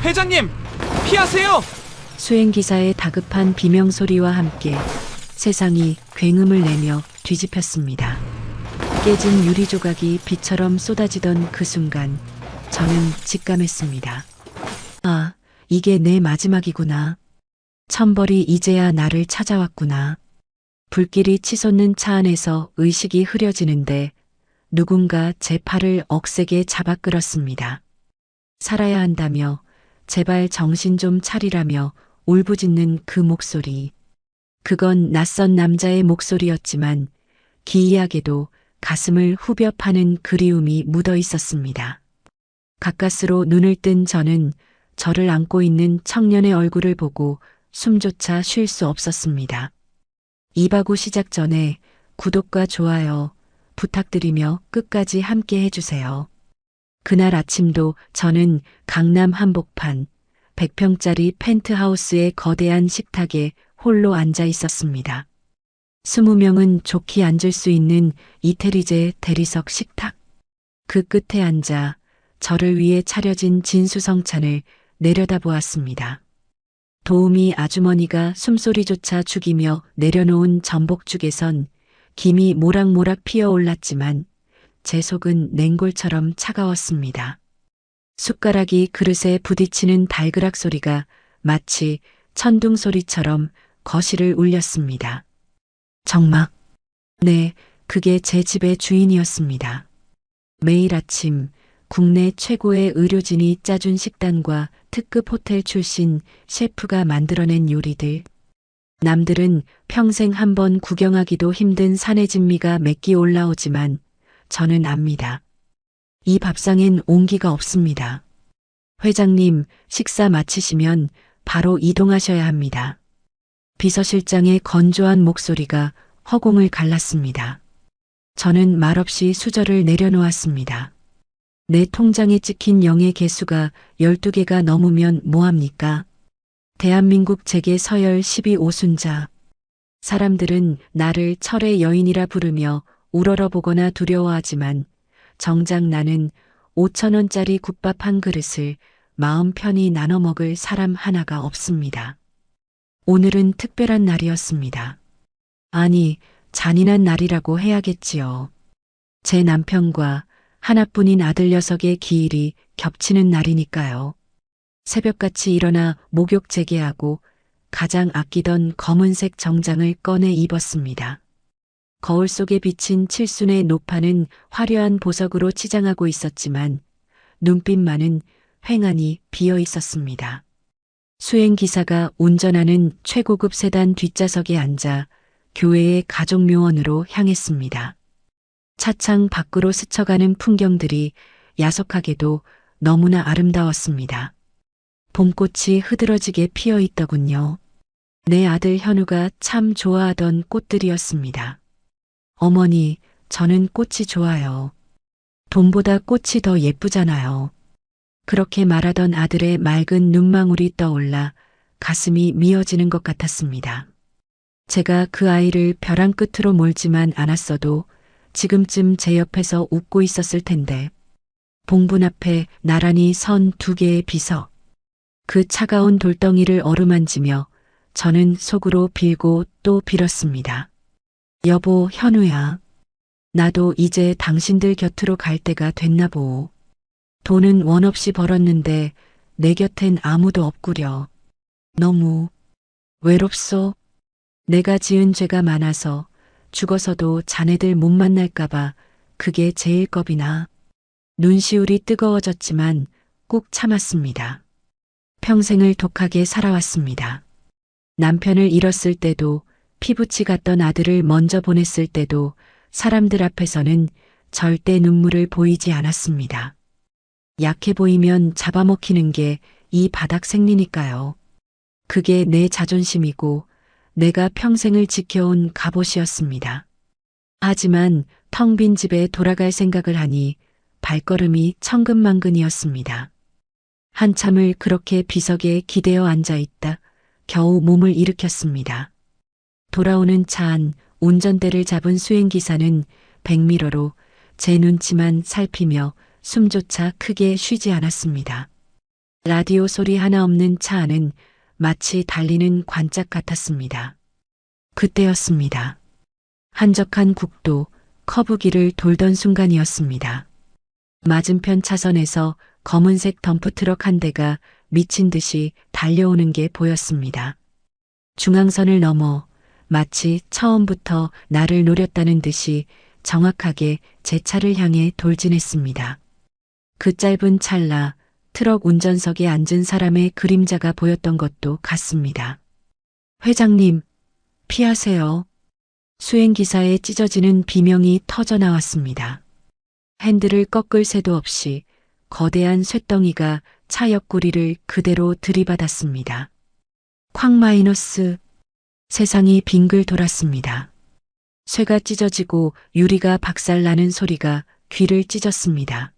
회장님, 피하세요! 수행기사의 다급한 비명소리와 함께 세상이 굉음을 내며 뒤집혔습니다. 깨진 유리조각이 비처럼 쏟아지던 그 순간 저는 직감했습니다. 아, 이게 내 마지막이구나. 천벌이 이제야 나를 찾아왔구나. 불길이 치솟는 차 안에서 의식이 흐려지는데 누군가 제 팔을 억세게 잡아 끌었습니다. 살아야 한다며 제발 정신 좀 차리라며 울부짖는 그 목소리. 그건 낯선 남자의 목소리였지만 기이하게도 가슴을 후벼 파는 그리움이 묻어 있었습니다. 가까스로 눈을 뜬 저는 저를 안고 있는 청년의 얼굴을 보고 숨조차 쉴 수 없었습니다. 이바구 시작 전에 구독과 좋아요 부탁드리며 끝까지 함께 해주세요. 그날 아침도 저는 강남 한복판 100평짜리 펜트하우스의 거대한 식탁에 홀로 앉아 있었습니다. 20명은 좋게 앉을 수 있는 이태리제 대리석 식탁. 그 끝에 앉아 저를 위해 차려진 진수성찬을 내려다보았습니다. 도우미 아주머니가 숨소리조차 죽이며 내려놓은 전복죽에선 김이 모락모락 피어올랐지만 제 속은 냉골처럼 차가웠습니다. 숟가락이 그릇에 부딪히는 달그락 소리가 마치 천둥 소리처럼 거실을 울렸습니다. 정막. 네, 그게 제 집의 주인이었습니다. 매일 아침 국내 최고의 의료진이 짜준 식단과 특급 호텔 출신 셰프가 만들어낸 요리들. 남들은 평생 한 번 구경하기도 힘든 산의 진미가 몇 끼 올라오지만 저는 압니다. 이 밥상엔 온기가 없습니다. 회장님, 식사 마치시면 바로 이동하셔야 합니다. 비서실장의 건조한 목소리가 허공을 갈랐습니다. 저는 말없이 수저를 내려놓았습니다. 내 통장에 찍힌 0의 개수가 12개가 넘으면 뭐합니까? 대한민국 재계 서열 12오순자. 사람들은 나를 철의 여인이라 부르며 우러러보거나 두려워하지만 정작 나는 5,000원짜리 국밥 한 그릇을 마음 편히 나눠 먹을 사람 하나가 없습니다. 오늘은 특별한 날이었습니다. 아니, 잔인한 날이라고 해야겠지요. 제 남편과 하나뿐인 아들 녀석의 기일이 겹치는 날이니까요. 새벽같이 일어나 목욕 재개하고 가장 아끼던 검은색 정장을 꺼내 입었습니다. 거울 속에 비친 칠순의 노파는 화려한 보석으로 치장하고 있었지만 눈빛만은 휑하니 비어 있었습니다. 수행기사가 운전하는 최고급 세단 뒷좌석에 앉아 교회의 가족묘원으로 향했습니다. 차창 밖으로 스쳐가는 풍경들이 야속하게도 너무나 아름다웠습니다. 봄꽃이 흐드러지게 피어 있더군요. 내 아들 현우가 참 좋아하던 꽃들이었습니다. 어머니, 저는 꽃이 좋아요. 돈보다 꽃이 더 예쁘잖아요. 그렇게 말하던 아들의 맑은 눈망울이 떠올라 가슴이 미어지는 것 같았습니다. 제가 그 아이를 벼랑 끝으로 몰지만 않았어도 지금쯤 제 옆에서 웃고 있었을 텐데. 봉분 앞에 나란히 선 2개의 비석. 그 차가운 돌덩이를 어루만지며 저는 속으로 빌고 또 빌었습니다. 여보, 현우야. 나도 이제 당신들 곁으로 갈 때가 됐나 보오. 돈은 원 없이 벌었는데 내 곁엔 아무도 없구려. 너무 외롭소. 내가 지은 죄가 많아서 죽어서도 자네들 못 만날까봐 그게 제일 겁이나. 눈시울이 뜨거워졌지만 꾹 참았습니다. 평생을 독하게 살아왔습니다. 남편을 잃었을 때도 피부치 같던 아들을 먼저 보냈을 때도 사람들 앞에서는 절대 눈물을 보이지 않았습니다. 약해 보이면 잡아먹히는 게 이 바닥 생리니까요. 그게 내 자존심이고 내가 평생을 지켜온 갑옷이었습니다. 하지만 텅 빈 집에 돌아갈 생각을 하니 발걸음이 천근만근이었습니다. 한참을 그렇게 비석에 기대어 앉아 있다 겨우 몸을 일으켰습니다. 돌아오는 차 안 운전대를 잡은 수행기사는 백미러로 제 눈치만 살피며 숨조차 크게 쉬지 않았습니다. 라디오 소리 하나 없는 차 안은 마치 달리는 관짝 같았습니다. 그때였습니다. 한적한 국도, 커브길을 돌던 순간이었습니다. 맞은편 차선에서 검은색 덤프트럭 한 대가 미친 듯이 달려오는 게 보였습니다. 중앙선을 넘어 마치 처음부터 나를 노렸다는 듯이 정확하게 제 차를 향해 돌진했습니다. 그 짧은 찰나 트럭 운전석에 앉은 사람의 그림자가 보였던 것도 같습니다. 회장님, 피하세요. 수행기사의 찢어지는 비명이 터져 나왔습니다. 핸들을 꺾을 새도 없이 거대한 쇳덩이가 차 옆구리를 그대로 들이받았습니다. 쾅 마이너스. 세상이 빙글 돌았습니다. 쇠가 찢어지고 유리가 박살나는 소리가 귀를 찢었습니다.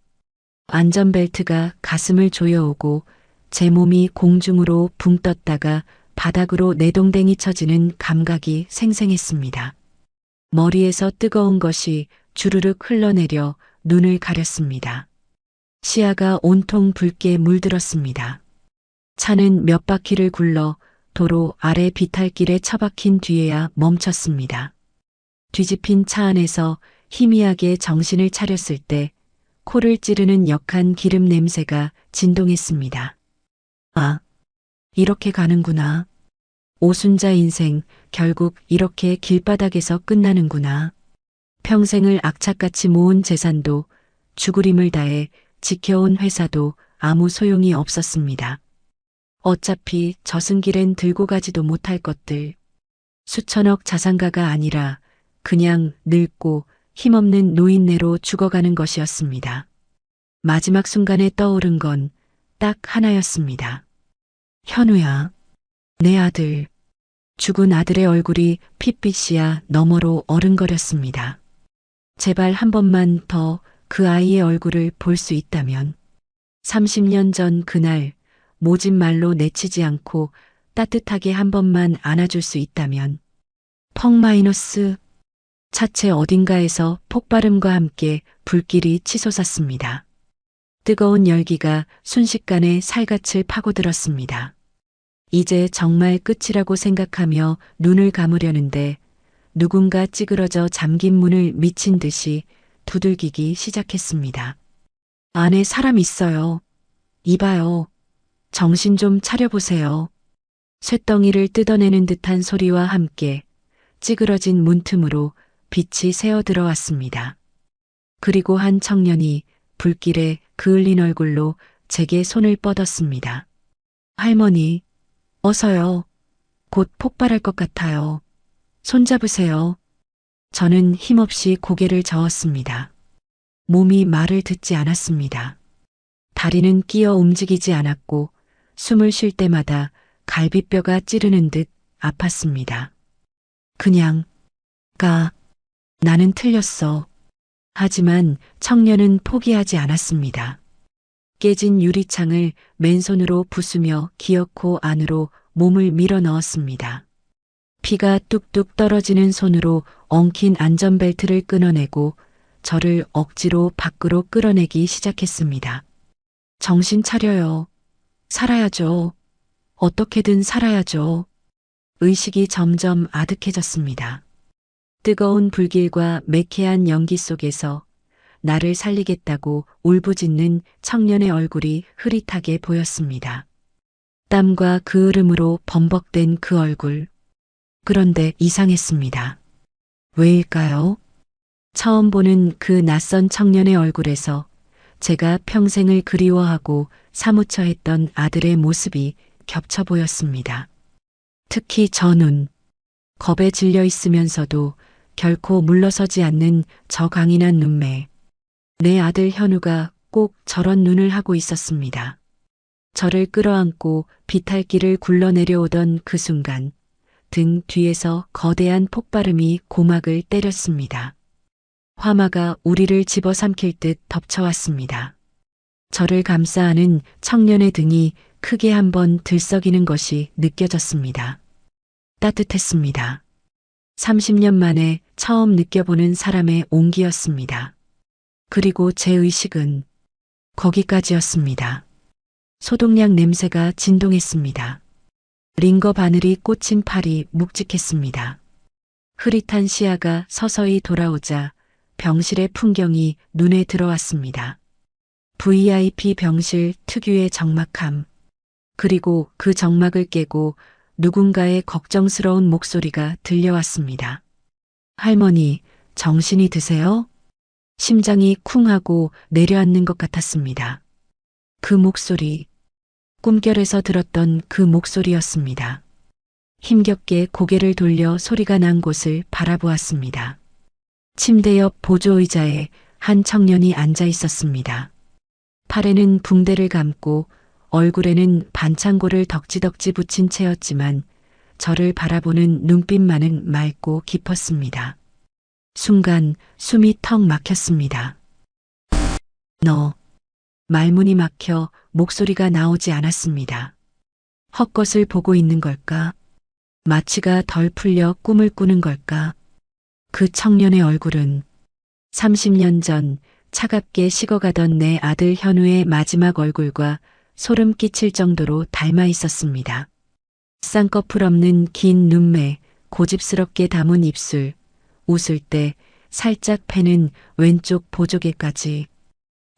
안전벨트가 가슴을 조여오고 제 몸이 공중으로 붕 떴다가 바닥으로 내동댕이 쳐지는 감각이 생생했습니다. 머리에서 뜨거운 것이 주르륵 흘러내려 눈을 가렸습니다. 시야가 온통 붉게 물들었습니다. 차는 몇 바퀴를 굴러 도로 아래 비탈길에 처박힌 뒤에야 멈췄습니다. 뒤집힌 차 안에서 희미하게 정신을 차렸을 때 코를 찌르는 역한 기름 냄새가 진동했습니다. 아, 이렇게 가는구나. 오순자 인생 결국 이렇게 길바닥에서 끝나는구나. 평생을 악착같이 모은 재산도 죽으림을 다해 지켜온 회사도 아무 소용이 없었습니다. 어차피 저승길엔 들고 가지도 못할 것들. 수천억 자산가가 아니라 그냥 늙고 힘없는 노인네로 죽어가는 것이었습니다. 마지막 순간에 떠오른 건 딱 하나였습니다. 현우야, 내 아들. 죽은 아들의 얼굴이 핏빛이야 너머로 어른거렸습니다. 제발 한 번만 더 그 아이의 얼굴을 볼 수 있다면. 30년 전 그날 모진 말로 내치지 않고 따뜻하게 한 번만 안아줄 수 있다면. 펑 마이너스. 차체 어딘가에서 폭발음과 함께 불길이 치솟았습니다. 뜨거운 열기가 순식간에 살갗을 파고들었습니다. 이제 정말 끝이라고 생각하며 눈을 감으려는데 누군가 찌그러져 잠긴 문을 미친 듯이 두들기기 시작했습니다. 안에 사람 있어요. 이봐요. 정신 좀 차려보세요. 쇳덩이를 뜯어내는 듯한 소리와 함께 찌그러진 문틈으로 빛이 새어 들어왔습니다. 그리고 한 청년이 불길에 그을린 얼굴로 제게 손을 뻗었습니다. 할머니, 어서요. 곧 폭발할 것 같아요. 손잡으세요. 저는 힘없이 고개를 저었습니다. 몸이 말을 듣지 않았습니다. 다리는 끼어 움직이지 않았고 숨을 쉴 때마다 갈비뼈가 찌르는 듯 아팠습니다. 그냥 가. 나는 틀렸어. 하지만 청년은 포기하지 않았습니다. 깨진 유리창을 맨손으로 부수며 기어코 안으로 몸을 밀어 넣었습니다. 피가 뚝뚝 떨어지는 손으로 엉킨 안전벨트를 끊어내고 저를 억지로 밖으로 끌어내기 시작했습니다. 정신 차려요. 살아야죠. 어떻게든 살아야죠. 의식이 점점 아득해졌습니다. 뜨거운 불길과 매캐한 연기 속에서 나를 살리겠다고 울부짖는 청년의 얼굴이 흐릿하게 보였습니다. 땀과 그을음으로 범벅된 그 얼굴. 그런데 이상했습니다. 왜일까요? 처음 보는 그 낯선 청년의 얼굴에서 제가 평생을 그리워하고 사무쳐 했던 아들의 모습이 겹쳐 보였습니다. 특히 저 눈. 겁에 질려 있으면서도 결코 물러서지 않는 저 강인한 눈매. 내 아들 현우가 꼭 저런 눈을 하고 있었습니다. 저를 끌어안고 비탈길을 굴러내려오던 그 순간 등 뒤에서 거대한 폭발음이 고막을 때렸습니다. 화마가 우리를 집어삼킬 듯 덮쳐왔습니다. 저를 감싸 안은 청년의 등이 크게 한번 들썩이는 것이 느껴졌습니다. 따뜻했습니다. 30년 만에 처음 느껴보는 사람의 온기였습니다. 그리고 제 의식은 거기까지였습니다. 소독약 냄새가 진동했습니다. 링거 바늘이 꽂힌 팔이 묵직했습니다. 흐릿한 시야가 서서히 돌아오자 병실의 풍경이 눈에 들어왔습니다. VIP 병실 특유의 적막함, 그리고 그 적막을 깨고 누군가의 걱정스러운 목소리가 들려왔습니다. 할머니, 정신이 드세요? 심장이 쿵 하고 내려앉는 것 같았습니다. 그 목소리, 꿈결에서 들었던 그 목소리였습니다. 힘겹게 고개를 돌려 소리가 난 곳을 바라보았습니다. 침대 옆 보조의자에 한 청년이 앉아 있었습니다. 팔에는 붕대를 감고 얼굴에는 반창고를 덕지덕지 붙인 채였지만 저를 바라보는 눈빛만은 맑고 깊었습니다. 순간 숨이 턱 막혔습니다. 너, 말문이 막혀 목소리가 나오지 않았습니다. 헛것을 보고 있는 걸까? 마취가 덜 풀려 꿈을 꾸는 걸까? 그 청년의 얼굴은 30년 전 차갑게 식어가던 내 아들 현우의 마지막 얼굴과 소름 끼칠 정도로 닮아 있었습니다. 쌍꺼풀 없는 긴 눈매, 고집스럽게 담은 입술, 웃을 때 살짝 패는 왼쪽 보조개까지.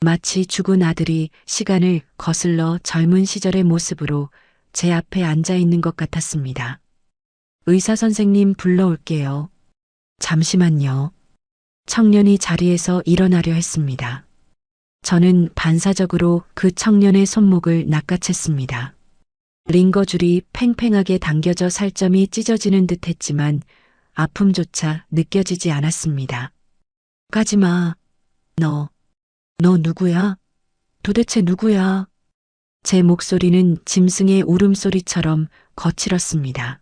마치 죽은 아들이 시간을 거슬러 젊은 시절의 모습으로 제 앞에 앉아 있는 것 같았습니다. 의사 선생님 불러올게요. 잠시만요. 청년이 자리에서 일어나려 했습니다. 저는 반사적으로 그 청년의 손목을 낚아챘습니다. 링거줄이 팽팽하게 당겨져 살점이 찢어지는 듯 했지만 아픔조차 느껴지지 않았습니다. 가지마. 너 누구야? 도대체 누구야? 제 목소리는 짐승의 울음소리처럼 거칠었습니다.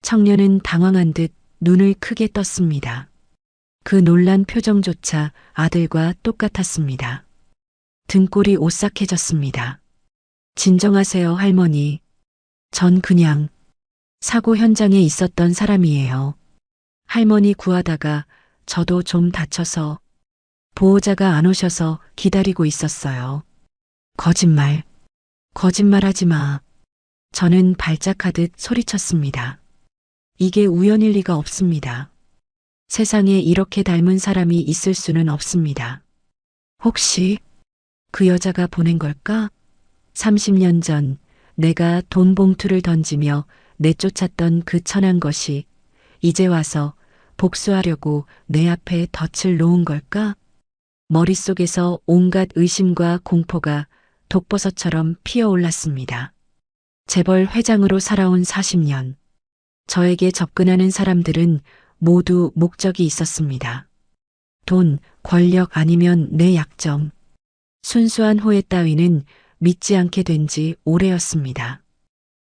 청년은 당황한 듯 눈을 크게 떴습니다. 그 놀란 표정조차 아들과 똑같았습니다. 등골이 오싹해졌습니다. 진정하세요, 할머니. 전 그냥 사고 현장에 있었던 사람이에요. 할머니 구하다가 저도 좀 다쳐서 보호자가 안 오셔서 기다리고 있었어요. 거짓말하지 마. 저는 발작하듯 소리쳤습니다. 이게 우연일 리가 없습니다. 세상에 이렇게 닮은 사람이 있을 수는 없습니다. 혹시 그 여자가 보낸 걸까? 30년 전 내가 돈 봉투를 던지며 내쫓았던 그 천한 것이 이제 와서 복수하려고 내 앞에 덫을 놓은 걸까? 머릿속에서 온갖 의심과 공포가 독버섯처럼 피어올랐습니다. 재벌 회장으로 살아온 40년. 저에게 접근하는 사람들은 모두 목적이 있었습니다. 돈, 권력 아니면 내 약점. 순수한 호혜 따위는 믿지 않게 된 지 오래였습니다.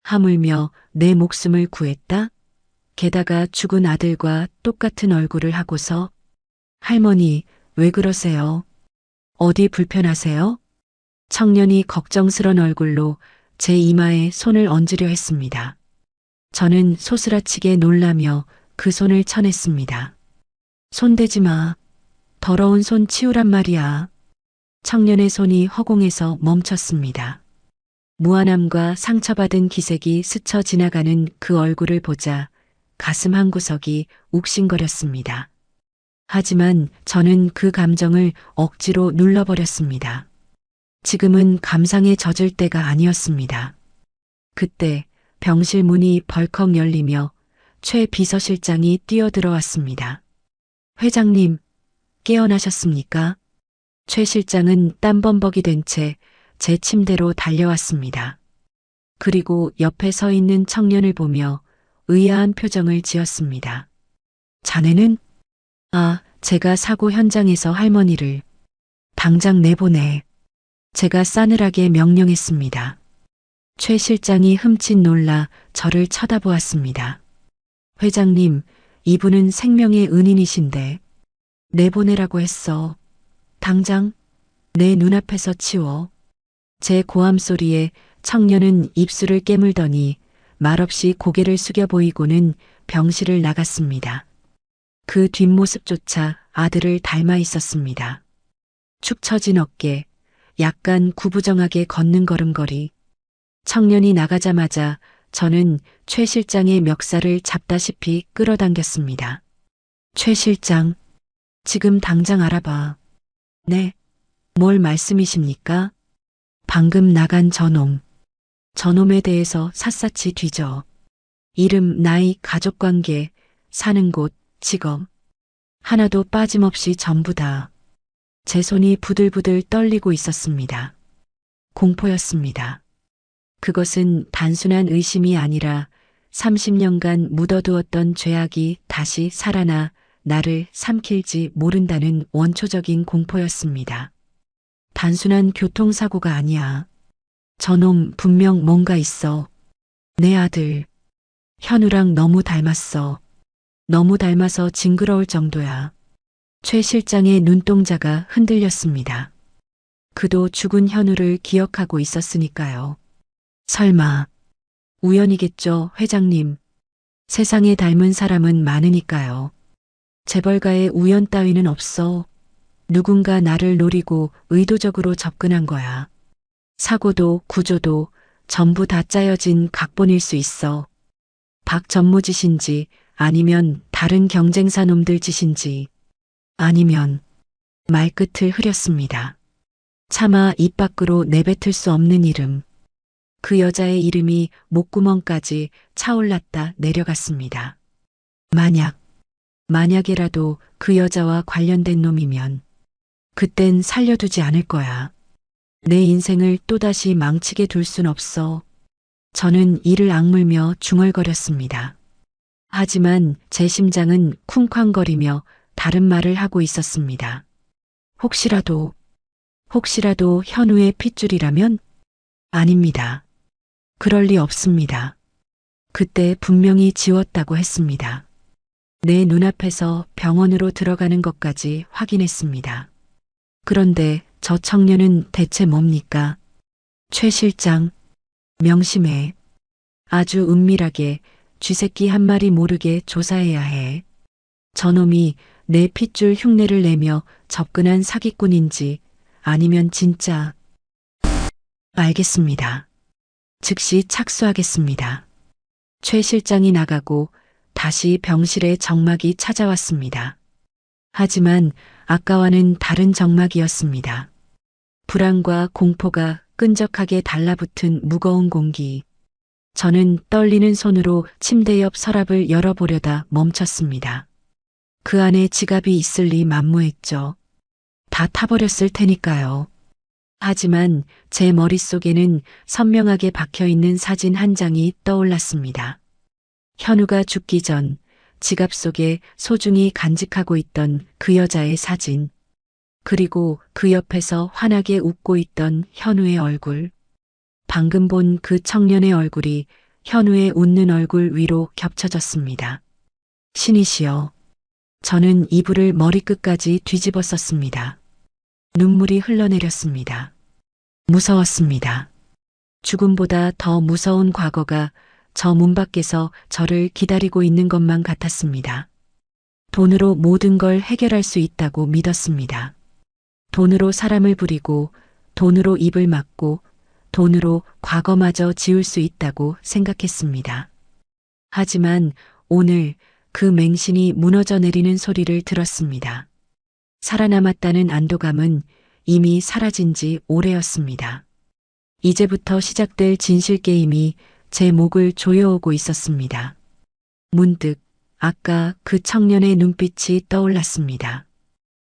하물며 내 목숨을 구했다? 게다가 죽은 아들과 똑같은 얼굴을 하고서 할머니, 왜 그러세요? 어디 불편하세요? 청년이 걱정스런 얼굴로 제 이마에 손을 얹으려 했습니다. 저는 소스라치게 놀라며 그 손을 쳐냈습니다. 손대지 마. 더러운 손 치우란 말이야. 청년의 손이 허공에서 멈췄습니다. 무한함과 상처받은 기색이 스쳐 지나가는 그 얼굴을 보자 가슴 한구석이 욱신거렸습니다. 하지만 저는 그 감정을 억지로 눌러버렸습니다. 지금은 감상에 젖을 때가 아니었습니다. 그때 병실 문이 벌컥 열리며 최 비서실장이 뛰어들어왔습니다. 회장님, 깨어나셨습니까? 최 실장은 땀범벅이 된 채 제 침대로 달려왔습니다. 그리고 옆에 서 있는 청년을 보며 의아한 표정을 지었습니다. 자네는? 제가 사고 현장에서 할머니를 당장 내보내. 제가 싸늘하게 명령했습니다. 최 실장이 흠칫 놀라 저를 쳐다보았습니다. 회장님, 이분은 생명의 은인이신데 내보내라고 했어. 당장 내 눈앞에서 치워. 제 고함 소리에 청년은 입술을 깨물더니 말없이 고개를 숙여 보이고는 병실을 나갔습니다. 그 뒷모습조차 아들을 닮아 있었습니다. 축 처진 어깨, 약간 구부정하게 걷는 걸음걸이. 청년이 나가자마자 저는 최 실장의 멱살을 잡다시피 끌어당겼습니다. 최 실장, 지금 당장 알아봐. 네, 뭘 말씀이십니까? 방금 나간 저놈. 저놈에 대해서 샅샅이 뒤져. 이름, 나이, 가족관계, 사는 곳, 직업. 하나도 빠짐없이 전부 다. 제 손이 부들부들 떨리고 있었습니다. 공포였습니다. 그것은 단순한 의심이 아니라 30년간 묻어두었던 죄악이 다시 살아나 나를 삼킬지 모른다는 원초적인 공포였습니다. 단순한 교통사고가 아니야. 저놈 분명 뭔가 있어. 내 아들. 현우랑 너무 닮았어. 너무 닮아서 징그러울 정도야. 최 실장의 눈동자가 흔들렸습니다. 그도 죽은 현우를 기억하고 있었으니까요. 설마 우연이겠죠, 회장님. 세상에 닮은 사람은 많으니까요. 재벌가의 우연 따위는 없어. 누군가 나를 노리고 의도적으로 접근한 거야. 사고도 구조도 전부 다 짜여진 각본일 수 있어. 박 전무 짓인지 아니면 다른 경쟁사 놈들 짓인지 아니면 말끝을 흐렸습니다. 차마 입 밖으로 내뱉을 수 없는 이름. 그 여자의 이름이 목구멍까지 차올랐다 내려갔습니다. 만약이라도 그 여자와 관련된 놈이면 그땐 살려두지 않을 거야. 내 인생을 또다시 망치게 둘 순 없어. 저는 이를 악물며 중얼거렸습니다. 하지만 제 심장은 쿵쾅거리며 다른 말을 하고 있었습니다. 혹시라도 현우의 핏줄이라면? 아닙니다. 그럴 리 없습니다. 그때 분명히 지웠다고 했습니다. 내 눈앞에서 병원으로 들어가는 것까지 확인했습니다. 그런데 저 청년은 대체 뭡니까? 최 실장, 명심해. 아주 은밀하게 쥐새끼 한 마리 모르게 조사해야 해. 저놈이 내 핏줄 흉내를 내며 접근한 사기꾼인지 아니면 진짜. 알겠습니다. 즉시 착수하겠습니다. 최 실장이 나가고 다시 병실에 정막이 찾아왔습니다. 하지만 아까와는 다른 정막이었습니다. 불안과 공포가 끈적하게 달라붙은 무거운 공기. 저는 떨리는 손으로 침대 옆 서랍을 열어보려다 멈췄습니다. 그 안에 지갑이 있을 리 만무했죠. 다 타버렸을 테니까요. 하지만 제 머릿속에는 선명하게 박혀있는 사진 한 장이 떠올랐습니다. 현우가 죽기 전 지갑 속에 소중히 간직하고 있던 그 여자의 사진. 그리고 그 옆에서 환하게 웃고 있던 현우의 얼굴. 방금 본 그 청년의 얼굴이 현우의 웃는 얼굴 위로 겹쳐졌습니다. 신이시여. 저는 이불을 머리끝까지 뒤집었었습니다. 눈물이 흘러내렸습니다. 무서웠습니다. 죽음보다 더 무서운 과거가 저 문 밖에서 저를 기다리고 있는 것만 같았습니다. 돈으로 모든 걸 해결할 수 있다고 믿었습니다. 돈으로 사람을 부리고, 돈으로 입을 막고, 돈으로 과거마저 지울 수 있다고 생각했습니다. 하지만 오늘 그 맹신이 무너져 내리는 소리를 들었습니다. 살아남았다는 안도감은 이미 사라진 지 오래였습니다. 이제부터 시작될 진실 게임이 제 목을 조여오고 있었습니다. 문득 아까 그 청년의 눈빛이 떠올랐습니다.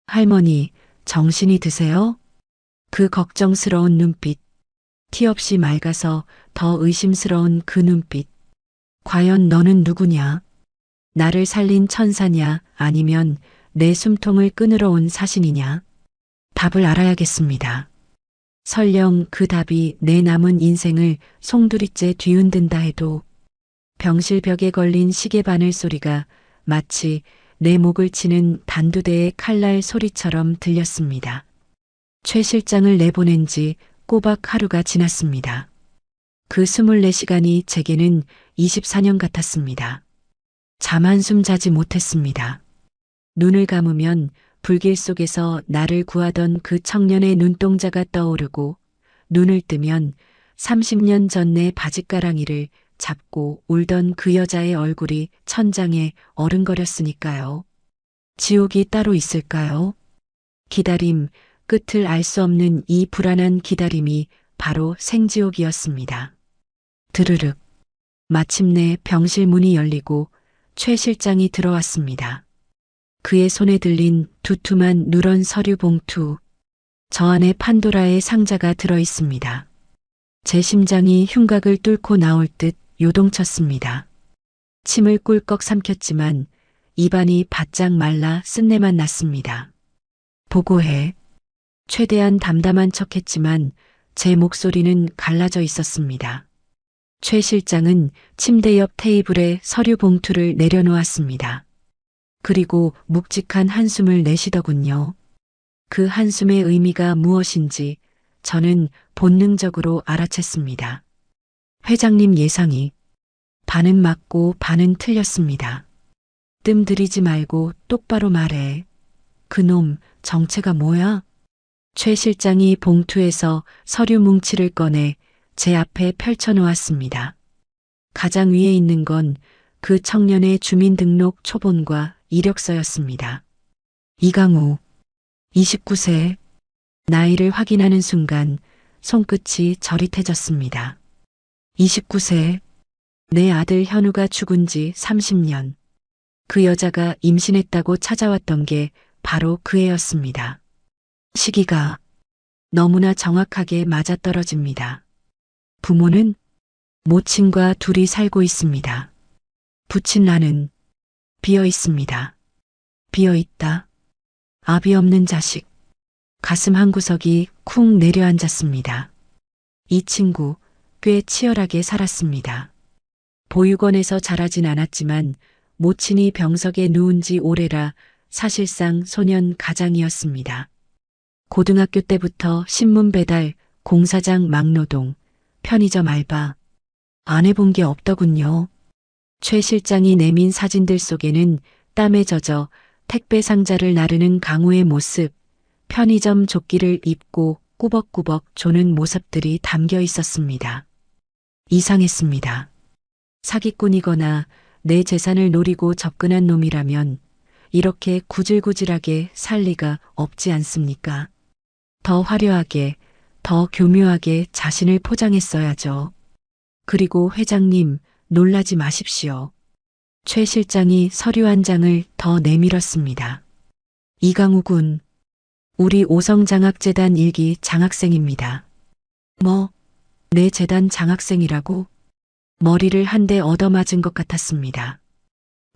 할머니, 정신이 드세요? 그 걱정스러운 눈빛, 티 없이 맑아서 더 의심스러운 그 눈빛. 과연 너는 누구냐? 나를 살린 천사냐 아니면 내 숨통을 끊으러 온 사신이냐? 답을 알아야겠습니다. 설령 그 답이 내 남은 인생을 송두리째 뒤흔든다 해도 병실 벽에 걸린 시계 바늘 소리가 마치 내 목을 치는 단두대의 칼날 소리처럼 들렸습니다. 최 실장을 내보낸 지 꼬박 하루가 지났습니다. 그 24시간이 제게는 24년 같았습니다. 잠 한숨 자지 못했습니다. 눈을 감으면 불길 속에서 나를 구하던 그 청년의 눈동자가 떠오르고 눈을 뜨면 30년 전 내 바짓가랑이를 잡고 울던 그 여자의 얼굴이 천장에 어른거렸으니까요. 지옥이 따로 있을까요? 기다림, 끝을 알 수 없는 이 불안한 기다림이 바로 생지옥이었습니다. 드르륵. 마침내 병실 문이 열리고 최 실장이 들어왔습니다. 그의 손에 들린 두툼한 누런 서류 봉투. 저 안에 판도라의 상자가 들어 있습니다. 제 심장이 흉곽을 뚫고 나올 듯 요동쳤습니다. 침을 꿀꺽 삼켰지만 입안이 바짝 말라 쓴내만 났습니다. 보고해. 최대한 담담한 척했지만 제 목소리는 갈라져 있었습니다. 최 실장은 침대 옆 테이블에 서류 봉투를 내려놓았습니다. 그리고 묵직한 한숨을 내쉬더군요. 그 한숨의 의미가 무엇인지 저는 본능적으로 알아챘습니다. 회장님 예상이 반은 맞고 반은 틀렸습니다. 뜸 들이지 말고 똑바로 말해. 그놈 정체가 뭐야? 최 실장이 봉투에서 서류 뭉치를 꺼내 제 앞에 펼쳐놓았습니다. 가장 위에 있는 건 그 청년의 주민등록 초본과 이력서였습니다. 이강우, 29세. 나이를 확인하는 순간 손끝이 저릿해졌습니다. 29세. 내 아들 현우가 죽은 지 30년. 그 여자가 임신했다고 찾아왔던 게 바로 그 애였습니다. 시기가 너무나 정확하게 맞아떨어집니다. 부모는 모친과 둘이 살고 있습니다. 부친 나는 비어 있습니다. 비어 있다. 아비 없는 자식. 가슴 한구석이 쿵 내려앉았습니다. 이 친구 꽤 치열하게 살았습니다. 보육원에서 자라진 않았지만 모친이 병석에 누운 지 오래라 사실상 소년 가장이었습니다. 고등학교 때부터 신문 배달, 공사장 막노동, 편의점 알바. 안 해본 게 없더군요. 최 실장이 내민 사진들 속에는 땀에 젖어 택배 상자를 나르는 강우의 모습, 편의점 조끼를 입고 꾸벅꾸벅 조는 모습들이 담겨 있었습니다. 이상했습니다. 사기꾼이거나 내 재산을 노리고 접근한 놈이라면 이렇게 구질구질하게 살 리가 없지 않습니까? 더 화려하게, 더 교묘하게 자신을 포장했어야죠. 그리고 회장님, 놀라지 마십시오. 최 실장이 서류 한 장을 더 내밀었습니다. 이강우 군, 우리 오성장학재단 1기 장학생입니다. 뭐, 내 재단 장학생이라고? 머리를 한 대 얻어맞은 것 같았습니다.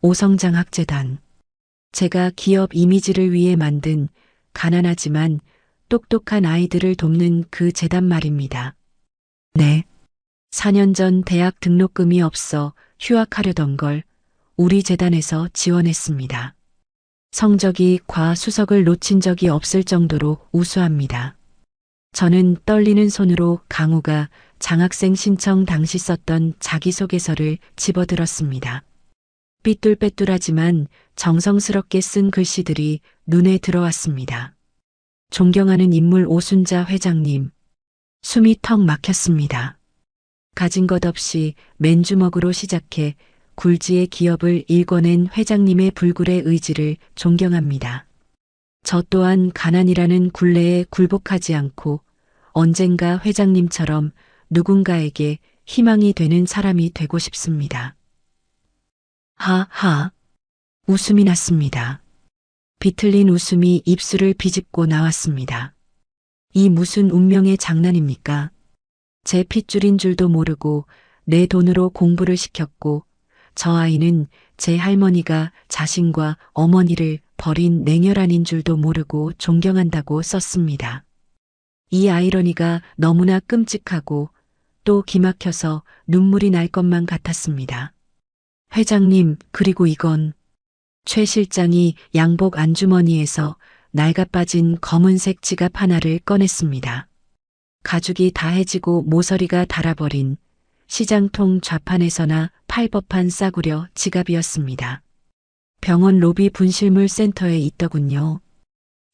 오성장학재단. 제가 기업 이미지를 위해 만든 가난하지만 똑똑한 아이들을 돕는 그 재단 말입니다. 네. 4년 전 대학 등록금이 없어 휴학하려던 걸 우리 재단에서 지원했습니다. 성적이 과수석을 놓친 적이 없을 정도로 우수합니다. 저는 떨리는 손으로 강우가 장학생 신청 당시 썼던 자기소개서를 집어들었습니다. 삐뚤빼뚤하지만 정성스럽게 쓴 글씨들이 눈에 들어왔습니다. 존경하는 인물 오순자 회장님. 숨이 턱 막혔습니다. 가진 것 없이 맨주먹으로 시작해 굴지의 기업을 일궈낸 회장님의 불굴의 의지를 존경합니다. 저 또한 가난이라는 굴레에 굴복하지 않고 언젠가 회장님처럼 누군가에게 희망이 되는 사람이 되고 싶습니다. 하하. 웃음이 났습니다. 비틀린 웃음이 입술을 비집고 나왔습니다. 이 무슨 운명의 장난입니까? 제 핏줄인 줄도 모르고 내 돈으로 공부를 시켰고 저 아이는 제 할머니가 자신과 어머니를 버린 냉혈한인 줄도 모르고 존경한다고 썼습니다. 이 아이러니가 너무나 끔찍하고 또 기막혀서 눈물이 날 것만 같았습니다. 회장님, 그리고 이건 최 실장이 양복 안주머니에서 낡아빠진 검은색 지갑 하나를 꺼냈습니다. 가죽이 다해지고 모서리가 닳아버린 시장통 좌판에서나 팔 법한 싸구려 지갑이었습니다. 병원 로비 분실물 센터에 있더군요.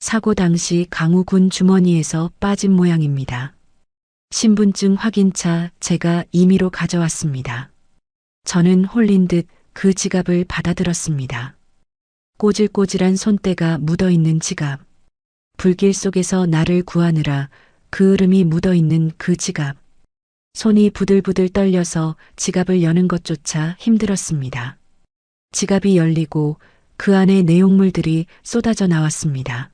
사고 당시 강우 군 주머니에서 빠진 모양입니다. 신분증 확인차 제가 임의로 가져왔습니다. 저는 홀린 듯 그 지갑을 받아들었습니다. 꼬질꼬질한 손때가 묻어있는 지갑. 불길 속에서 나를 구하느라 그 으름이 묻어있는 그 지갑. 손이 부들부들 떨려서 지갑을 여는 것조차 힘들었습니다. 지갑이 열리고 그 안에 내용물들이 쏟아져 나왔습니다.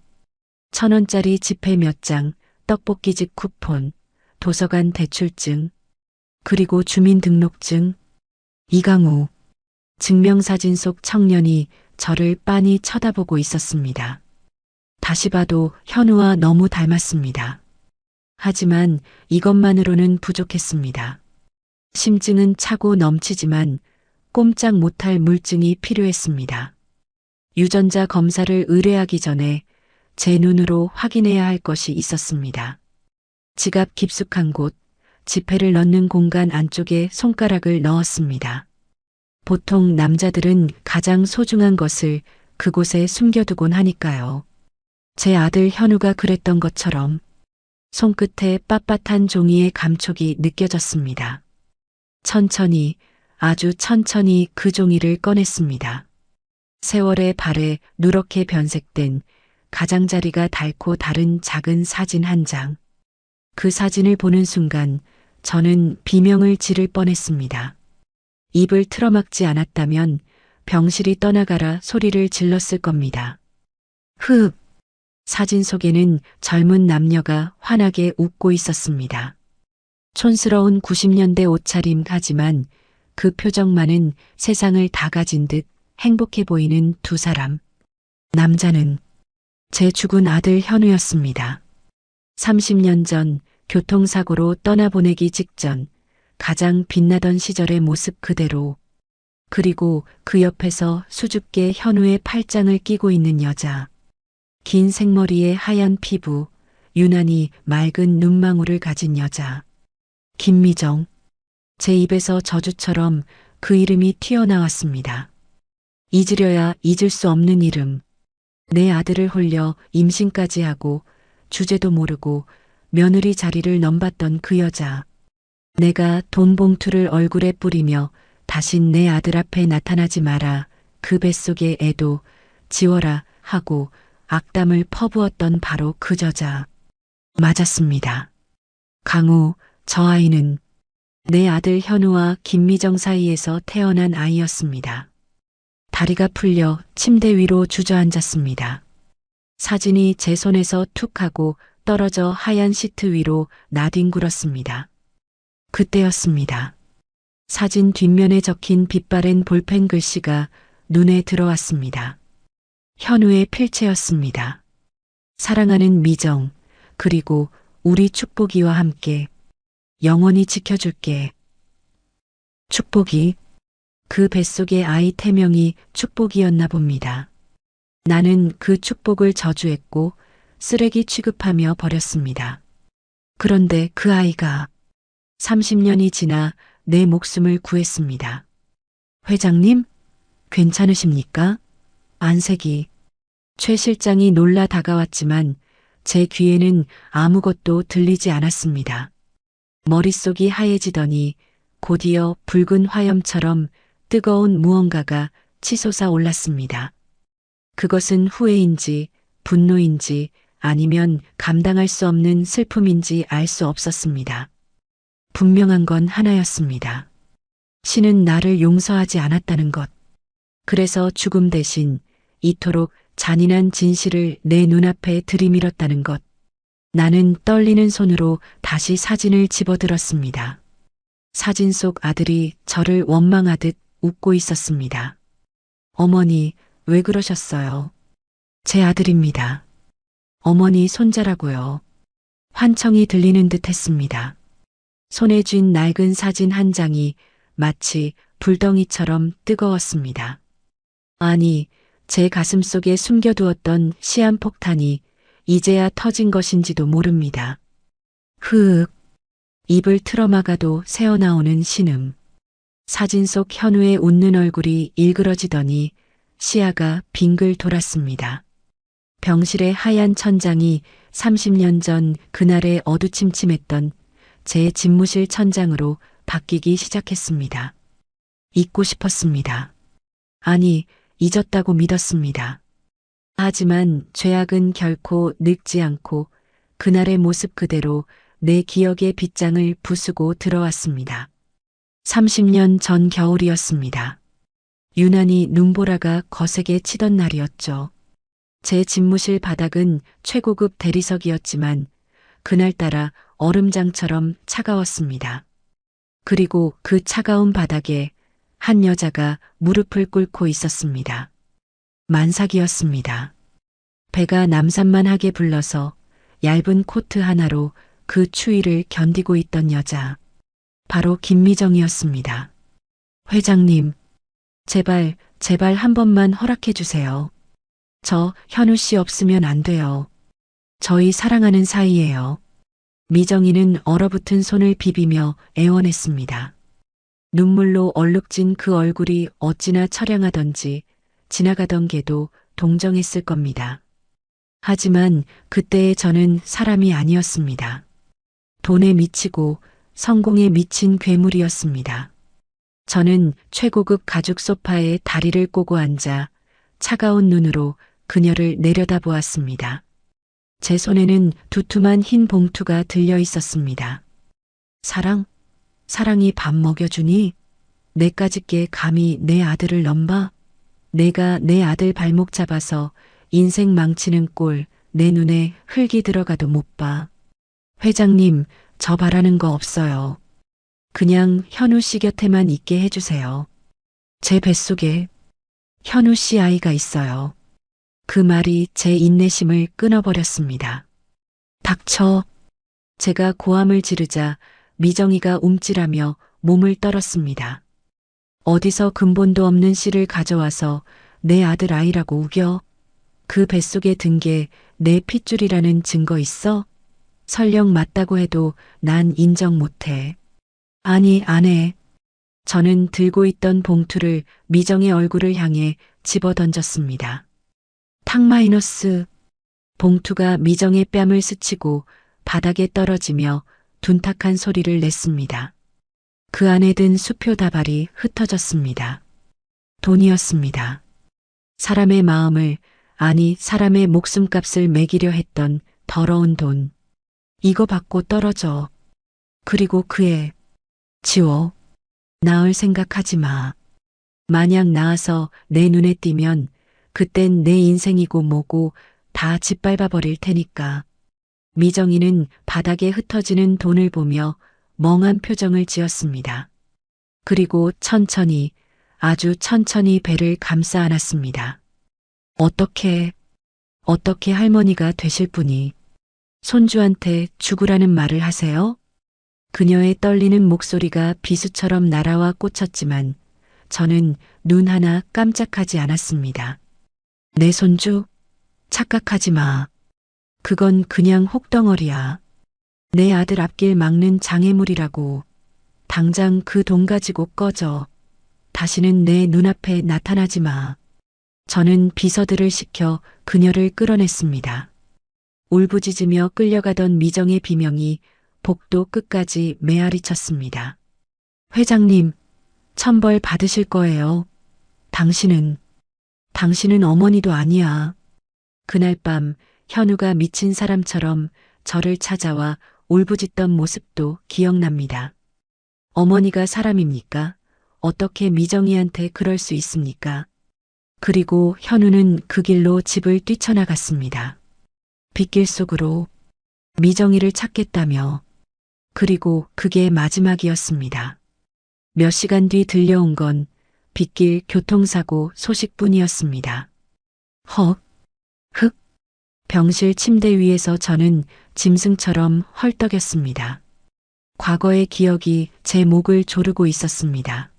1,000원짜리 지폐 몇 장, 떡볶이집 쿠폰, 도서관 대출증, 그리고 주민등록증. 이강우. 증명사진 속 청년이 저를 빤히 쳐다보고 있었습니다. 다시 봐도 현우와 너무 닮았습니다. 하지만 이것만으로는 부족했습니다. 심증은 차고 넘치지만 꼼짝 못할 물증이 필요했습니다. 유전자 검사를 의뢰하기 전에 제 눈으로 확인해야 할 것이 있었습니다. 지갑 깊숙한 곳, 지폐를 넣는 공간 안쪽에 손가락을 넣었습니다. 보통 남자들은 가장 소중한 것을 그곳에 숨겨두곤 하니까요. 제 아들 현우가 그랬던 것처럼 손끝에 빳빳한 종이의 감촉이 느껴졌습니다. 천천히, 아주 천천히 그 종이를 꺼냈습니다. 세월의 발에 누렇게 변색된 가장자리가 닳고 다른 작은 사진 한 장. 그 사진을 보는 순간 저는 비명을 지를 뻔했습니다. 입을 틀어막지 않았다면 병실이 떠나가라 소리를 질렀을 겁니다. 흡! 사진 속에는 젊은 남녀가 환하게 웃고 있었습니다. 촌스러운 90년대 옷차림 하지만 그 표정만은 세상을 다 가진 듯 행복해 보이는 두 사람. 남자는 제 죽은 아들 현우였습니다. 30년 전 교통사고로 떠나보내기 직전 가장 빛나던 시절의 모습 그대로, 그리고 그 옆에서 수줍게 현우의 팔짱을 끼고 있는 여자. 긴 생머리에 하얀 피부, 유난히 맑은 눈망울을 가진 여자. 김미정. 제 입에서 저주처럼 그 이름이 튀어나왔습니다. 잊으려야 잊을 수 없는 이름. 내 아들을 홀려 임신까지 하고 주제도 모르고 며느리 자리를 넘봤던 그 여자. 내가 돈 봉투를 얼굴에 뿌리며 다신 내 아들 앞에 나타나지 마라. 그 뱃속의 애도 지워라 하고 악담을 퍼부었던 바로 그 저자. 맞았습니다. 강우, 저 아이는 내 아들 현우와 김미정 사이에서 태어난 아이였습니다. 다리가 풀려 침대 위로 주저앉았습니다. 사진이 제 손에서 툭 하고 떨어져 하얀 시트 위로 나뒹굴었습니다. 그때였습니다. 사진 뒷면에 적힌 빛바랜 볼펜 글씨가 눈에 들어왔습니다. 현우의 필체였습니다. 사랑하는 미정, 그리고 우리 축복이와 함께 영원히 지켜줄게. 축복이. 그 뱃속의 아이 태명이 축복이었나 봅니다. 나는 그 축복을 저주했고 쓰레기 취급하며 버렸습니다. 그런데 그 아이가 30년이 지나 내 목숨을 구했습니다. 회장님, 괜찮으십니까? 안색이. 최 실장이 놀라 다가왔지만 제 귀에는 아무것도 들리지 않았습니다. 머릿속이 하얘지더니 곧이어 붉은 화염처럼 뜨거운 무언가가 치솟아 올랐습니다. 그것은 후회인지 분노인지 아니면 감당할 수 없는 슬픔인지 알 수 없었습니다. 분명한 건 하나였습니다. 신은 나를 용서하지 않았다는 것. 그래서 죽음 대신 이토록 잔인한 진실을 내 눈앞에 들이밀었다는 것. 나는 떨리는 손으로 다시 사진을 집어들었습니다. 사진 속 아들이 저를 원망하듯 웃고 있었습니다. 어머니, 왜 그러셨어요? 제 아들입니다. 어머니 손자라고요. 환청이 들리는 듯 했습니다. 손에 쥔 낡은 사진 한 장이 마치 불덩이처럼 뜨거웠습니다. 아니, 제 가슴 속에 숨겨두었던 시한폭탄이 이제야 터진 것인지도 모릅니다. 흐윽. 입을 틀어막아도 새어나오는 신음. 사진 속 현우의 웃는 얼굴이 일그러지더니 시야가 빙글 돌았습니다. 병실의 하얀 천장이 30년 전 그날의 어두침침했던 제 집무실 천장으로 바뀌기 시작했습니다. 잊고 싶었습니다. 아니, 잊었다고 믿었습니다. 하지만 죄악은 결코 늙지 않고 그날의 모습 그대로 내 기억의 빗장을 부수고 들어왔습니다. 30년 전 겨울이었습니다. 유난히 눈보라가 거세게 치던 날이었죠. 제 집무실 바닥은 최고급 대리석이었지만 그날따라 얼음장처럼 차가웠습니다. 그리고 그 차가운 바닥에 한 여자가 무릎을 꿇고 있었습니다. 만삭이었습니다. 배가 남산만하게 불러서 얇은 코트 하나로 그 추위를 견디고 있던 여자. 바로 김미정이었습니다. 회장님, 제발 한 번만 허락해 주세요. 저 현우 씨 없으면 안 돼요. 저희 사랑하는 사이예요. 미정이는 얼어붙은 손을 비비며 애원했습니다. 눈물로 얼룩진 그 얼굴이 어찌나 처량하던지 지나가던 개도 동정했을 겁니다. 하지만 그때의 저는 사람이 아니었습니다. 돈에 미치고 성공에 미친 괴물이었습니다. 저는 최고급 가죽 소파에 다리를 꼬고 앉아 차가운 눈으로 그녀를 내려다보았습니다. 제 손에는 두툼한 흰 봉투가 들려 있었습니다. 사랑이 밥 먹여주니? 내까짓게 감히 내 아들을 넘봐? 내가 내 아들 발목 잡아서 인생 망치는 꼴 내 눈에 흙이 들어가도 못 봐. 회장님, 저 바라는 거 없어요. 그냥 현우 씨 곁에만 있게 해주세요. 제 뱃속에 현우 씨 아이가 있어요. 그 말이 제 인내심을 끊어버렸습니다. 닥쳐. 제가 고함을 지르자 미정이가 움찔하며 몸을 떨었습니다. 어디서 근본도 없는 씨를 가져와서 내 아들 아이라고 우겨? 그 뱃속에 든 게 내 핏줄이라는 증거 있어? 설령 맞다고 해도 난 인정 못해. 아니, 안 해. 저는 들고 있던 봉투를 미정의 얼굴을 향해 집어 던졌습니다. 탁 마이너스. 봉투가 미정의 뺨을 스치고 바닥에 떨어지며 둔탁한 소리를 냈습니다. 그 안에 든 수표 다발이 흩어졌습니다. 돈이었습니다. 사람의 마음을, 아니 사람의 목숨값을 매기려 했던 더러운 돈. 이거 받고 떨어져. 그리고 그 애 지워. 나을 생각하지 마. 만약 나아서 내 눈에 띄면 그땐 내 인생이고 뭐고 다 짓밟아 버릴 테니까. 미정이는 바닥에 흩어지는 돈을 보며 멍한 표정을 지었습니다. 그리고 천천히, 아주 천천히 배를 감싸 안았습니다. 어떻게 할머니가 되실 분이 손주한테 죽으라는 말을 하세요? 그녀의 떨리는 목소리가 비수처럼 날아와 꽂혔지만 저는 눈 하나 깜짝하지 않았습니다. 내 손주? 착각하지 마. 그건 그냥 혹덩어리야. 내 아들 앞길 막는 장애물이라고. 당장 그 돈 가지고 꺼져. 다시는 내 눈앞에 나타나지 마. 저는 비서들을 시켜 그녀를 끌어냈습니다. 울부짖으며 끌려가던 미정의 비명이 복도 끝까지 메아리쳤습니다. 회장님, 천벌 받으실 거예요. 당신은 어머니도 아니야. 그날 밤 현우가 미친 사람처럼 저를 찾아와 울부짖던 모습도 기억납니다. 어머니가 사람입니까? 어떻게 미정이한테 그럴 수 있습니까? 그리고 현우는 그 길로 집을 뛰쳐나갔습니다. 빗길 속으로 미정이를 찾겠다며. 그리고 그게 마지막이었습니다. 몇 시간 뒤 들려온 건 빗길 교통사고 소식뿐이었습니다. 병실 침대 위에서 저는 짐승처럼 헐떡였습니다. 과거의 기억이 제 목을 조르고 있었습니다.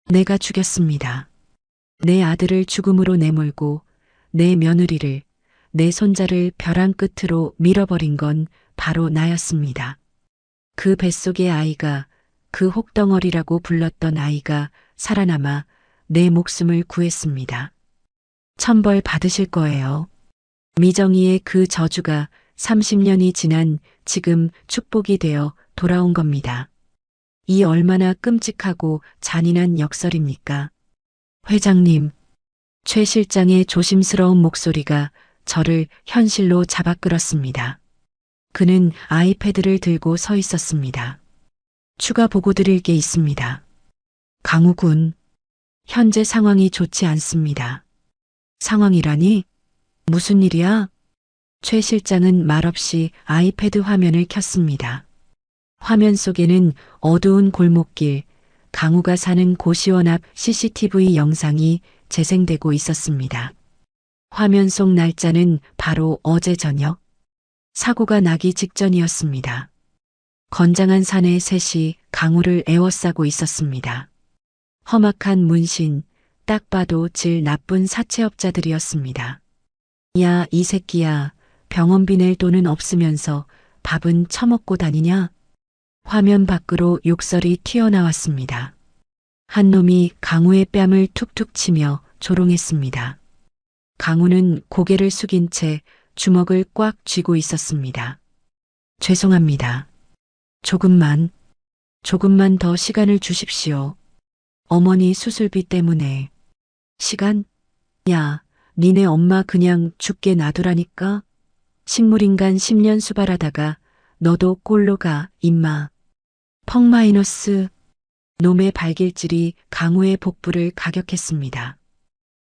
내가 죽였습니다. 내 아들을 죽음으로 내몰고 내 며느리를, 내 손자를 벼랑 끝으로 밀어버린 건 바로 나였습니다. 그 뱃속의 아이가, 그 혹덩어리라고 불렀던 아이가 살아남아 내 목숨을 구했습니다. 천벌 받으실 거예요. 미정이의 그 저주가 30년이 지난 지금 축복이 되어 돌아온 겁니다. 이 얼마나 끔찍하고 잔인한 역설입니까? 회장님, 최 실장의 조심스러운 목소리가 저를 현실로 잡아 끌었습니다. 그는 아이패드를 들고 서 있었습니다. 추가 보고 드릴 게 있습니다. 강우 군, 현재 상황이 좋지 않습니다. 상황이라니? 무슨 일이야? 최 실장은 말없이 아이패드 화면을 켰습니다. 화면 속에는 어두운 골목길, 강우가 사는 고시원 앞 CCTV 영상이 재생되고 있었습니다. 화면 속 날짜는 바로 어제 저녁, 사고가 나기 직전이었습니다. 건장한 사내 셋이 강우를 에워싸고 있었습니다. 험악한 문신, 딱 봐도 질 나쁜 사채업자들이었습니다. 야, 이 새끼야, 병원비 낼 돈은 없으면서 밥은 처먹고 다니냐? 화면 밖으로 욕설이 튀어나왔습니다. 한 놈이 강우의 뺨을 툭툭 치며 조롱했습니다. 강우는 고개를 숙인 채 주먹을 꽉 쥐고 있었습니다. 죄송합니다. 조금만 더 시간을 주십시오. 어머니 수술비 때문에. 시간? 야, 니네 엄마 그냥 죽게 놔두라니까? 식물인간 10년 수발하다가 너도 꼴로 가, 임마. 펑 마이너스. 놈의 발길질이 강우의 복부를 가격했습니다.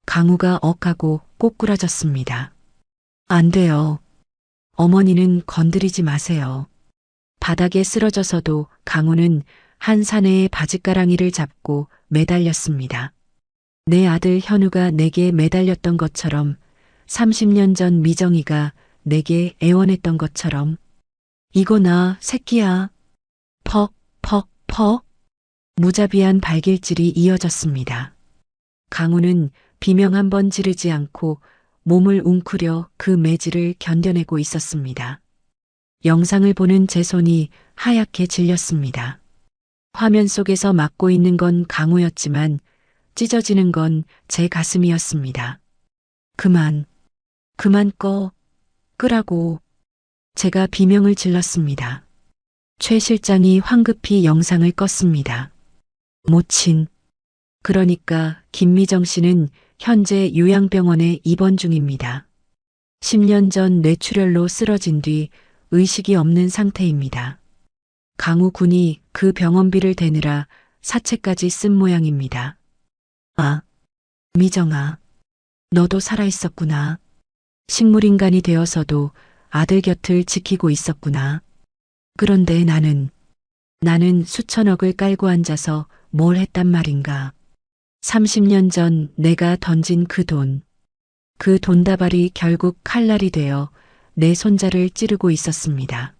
강우가 억하고 꼬꾸라졌습니다. 안 돼요. 어머니는 건드리지 마세요. 바닥에 쓰러져서도 강우는 한 사내의 바짓가랑이를 잡고 매달렸습니다. 내 아들 현우가 내게 매달렸던 것처럼 30년 전 미정이가 내게 애원했던 것처럼. 이거 나 새끼야. 퍽, 퍽, 퍽. 무자비한 발길질이 이어졌습니다. 강우는 비명 한 번 지르지 않고 몸을 웅크려 그 매질을 견뎌내고 있었습니다. 영상을 보는 제 손이 하얗게 질렸습니다. 화면 속에서 막고 있는 건 강우였지만 찢어지는 건 제 가슴이었습니다. 그만 끄라고. 제가 비명을 질렀습니다. 최 실장이 황급히 영상을 껐습니다. 모친. 그러니까 김미정 씨는 현재 요양병원에 입원 중입니다. 10년 전 뇌출혈로 쓰러진 뒤 의식이 없는 상태입니다. 강우 군이 그 병원비를 대느라 사채까지 쓴 모양입니다. 아, 미정아, 너도 살아있었구나. 식물인간이 되어서도 아들 곁을 지키고 있었구나. 그런데 나는 수천억을 깔고 앉아서 뭘 했단 말인가. 30년 전 내가 던진 그 돈다발이 결국 칼날이 되어 내 손자를 찌르고 있었습니다.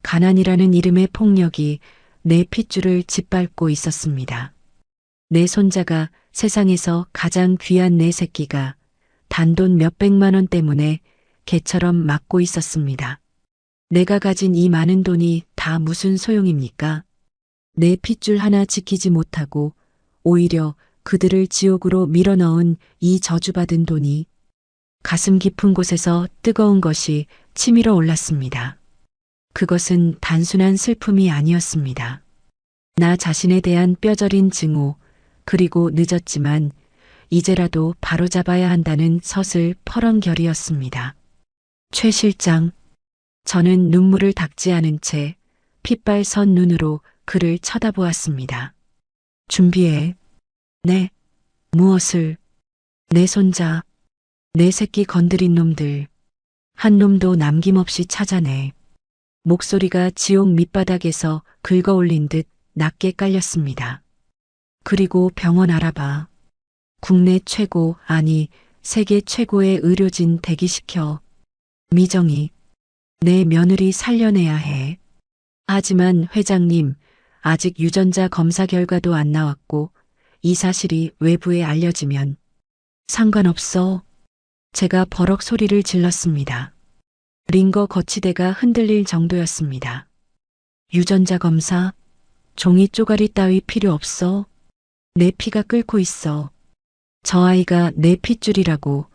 가난이라는 이름의 폭력이 내 핏줄을 짓밟고 있었습니다. 내 손자가 세상에서 가장 귀한 내 새끼가 단돈 몇백만 원 때문에 개처럼 맞고 있었습니다. 내가 가진 이 많은 돈이 다 무슨 소용입니까? 내 핏줄 하나 지키지 못하고 오히려 그들을 지옥으로 밀어넣은 이 저주받은 돈이. 가슴 깊은 곳에서 뜨거운 것이 치밀어 올랐습니다. 그것은 단순한 슬픔이 아니었습니다. 나 자신에 대한 뼈저린 증오, 그리고 늦었지만 이제라도 바로잡아야 한다는 서슬 퍼런결이었습니다. 최 실장, 저는 눈물을 닦지 않은 채 핏발선 눈으로 그를 쳐다보았습니다. 준비해. 네, 무엇을? 내 손자, 내 새끼 건드린 놈들, 한 놈도 남김없이 찾아내. 목소리가 지옥 밑바닥에서 긁어올린 듯 낮게 깔렸습니다. 그리고 병원 알아봐. 국내 최고, 아니 세계 최고의 의료진 대기시켜. 미정이, 내 며느리 살려내야 해. 하지만 회장님, 아직 유전자 검사 결과도 안 나왔고 이 사실이 외부에 알려지면. 상관없어. 제가 버럭 소리를 질렀습니다. 링거 거치대가 흔들릴 정도였습니다. 유전자 검사? 종이 쪼가리 따위 필요 없어. 내 피가 끓고 있어. 저 아이가 내 핏줄이라고,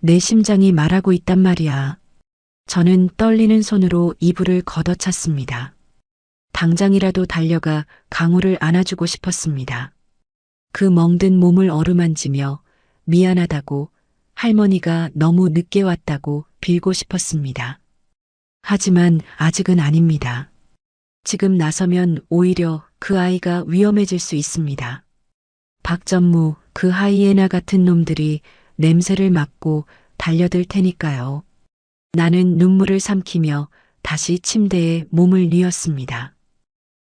내 심장이 말하고 있단 말이야. 저는 떨리는 손으로 이불을 걷어찼습니다. 당장이라도 달려가 강우를 안아주고 싶었습니다. 그 멍든 몸을 어루만지며 미안하다고, 할머니가 너무 늦게 왔다고 빌고 싶었습니다. 하지만 아직은 아닙니다. 지금 나서면 오히려 그 아이가 위험해질 수 있습니다. 박전무, 그 하이에나 같은 놈들이 냄새를 맡고 달려들 테니까요. 나는 눈물을 삼키며 다시 침대에 몸을 뉘었습니다.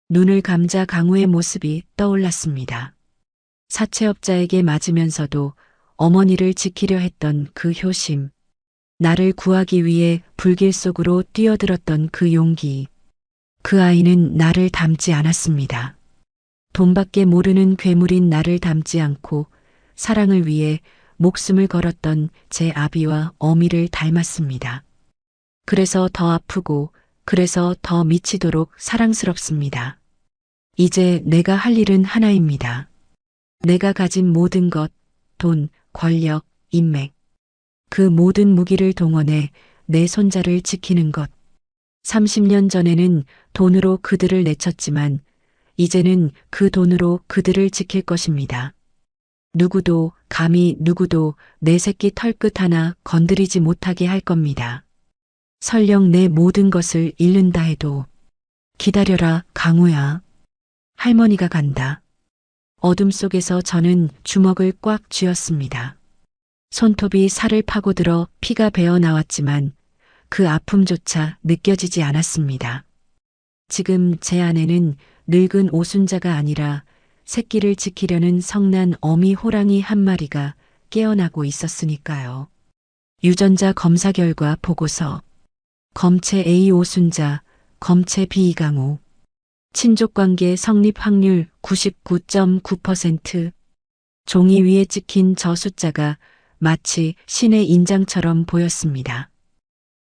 눈을 감자 강우의 모습이 떠올랐습니다. 사채업자에게 맞으면서도 어머니를 지키려 했던 그 효심, 나를 구하기 위해 불길 속으로 뛰어들었던 그 용기. 그 아이는 나를 닮지 않았습니다. 돈밖에 모르는 괴물인 나를 닮지 않고 사랑을 위해 목숨을 걸었던 제 아비와 어미를 닮았습니다. 그래서 더 아프고 그래서 더 미치도록 사랑스럽습니다. 이제 내가 할 일은 하나입니다. 내가 가진 모든 것, 돈, 권력, 인맥, 그 모든 무기를 동원해 내 손자를 지키는 것. 30년 전에는 돈으로 그들을 내쳤지만 이제는 그 돈으로 그들을 지킬 것입니다. 누구도, 감히 누구도 내 새끼 털끝 하나 건드리지 못하게 할 겁니다. 설령 내 모든 것을 잃는다 해도. 기다려라, 강우야. 할머니가 간다. 어둠 속에서 저는 주먹을 꽉 쥐었습니다. 손톱이 살을 파고들어 피가 배어 나왔지만 그 아픔조차 느껴지지 않았습니다. 지금 제 안에는 늙은 오순자가 아니라 새끼를 지키려는 성난 어미 호랑이 한 마리가 깨어나고 있었으니까요. 유전자 검사 결과 보고서. 검체 A 오순자, 검체 B 이강우. 친족관계 성립 확률 99.9%. 종이 위에 찍힌 저 숫자가 마치 신의 인장처럼 보였습니다.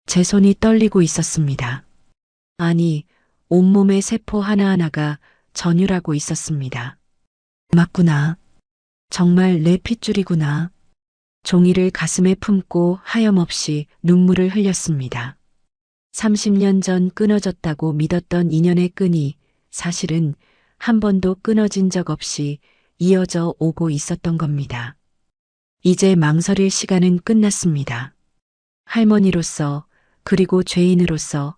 제 손이 떨리고 있었습니다. 아니, 온몸의 세포 하나하나가 전율하고 있었습니다. 맞구나. 정말 내 핏줄이구나. 종이를 가슴에 품고 하염없이 눈물을 흘렸습니다. 30년 전 끊어졌다고 믿었던 인연의 끈이 사실은 한 번도 끊어진 적 없이 이어져 오고 있었던 겁니다. 이제 망설일 시간은 끝났습니다. 할머니로서 그리고 죄인으로서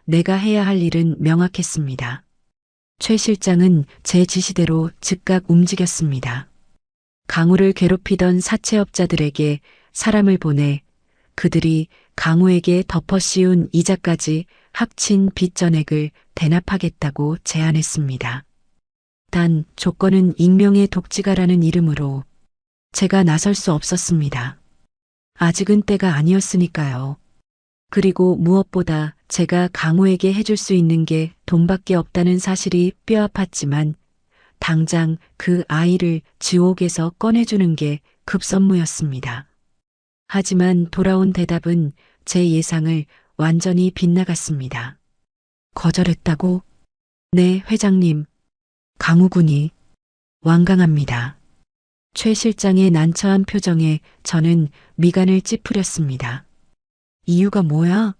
내가 해야 할 일은 명확했습니다. 최 실장은 제 지시대로 즉각 움직였습니다. 강우를 괴롭히던 사채업자들에게 사람을 보내 그들이 강우에게 덮어 씌운 이자까지 합친 빚 전액을 대납하겠다고 제안했습니다. 단 조건은 익명의 독지가라는 이름으로. 제가 나설 수 없었습니다. 아직은 때가 아니었으니까요. 그리고 무엇보다 제가 강우에게 해줄 수 있는 게 돈밖에 없다는 사실이 뼈아팠지만 당장 그 아이를 지옥에서 꺼내주는 게 급선무였습니다. 하지만 돌아온 대답은 제 예상을 완전히 빗나갔습니다. 거절했다고? 네, 회장님. 강우군이 완강합니다. 최 실장의 난처한 표정에 저는 미간을 찌푸렸습니다. 이유가 뭐야?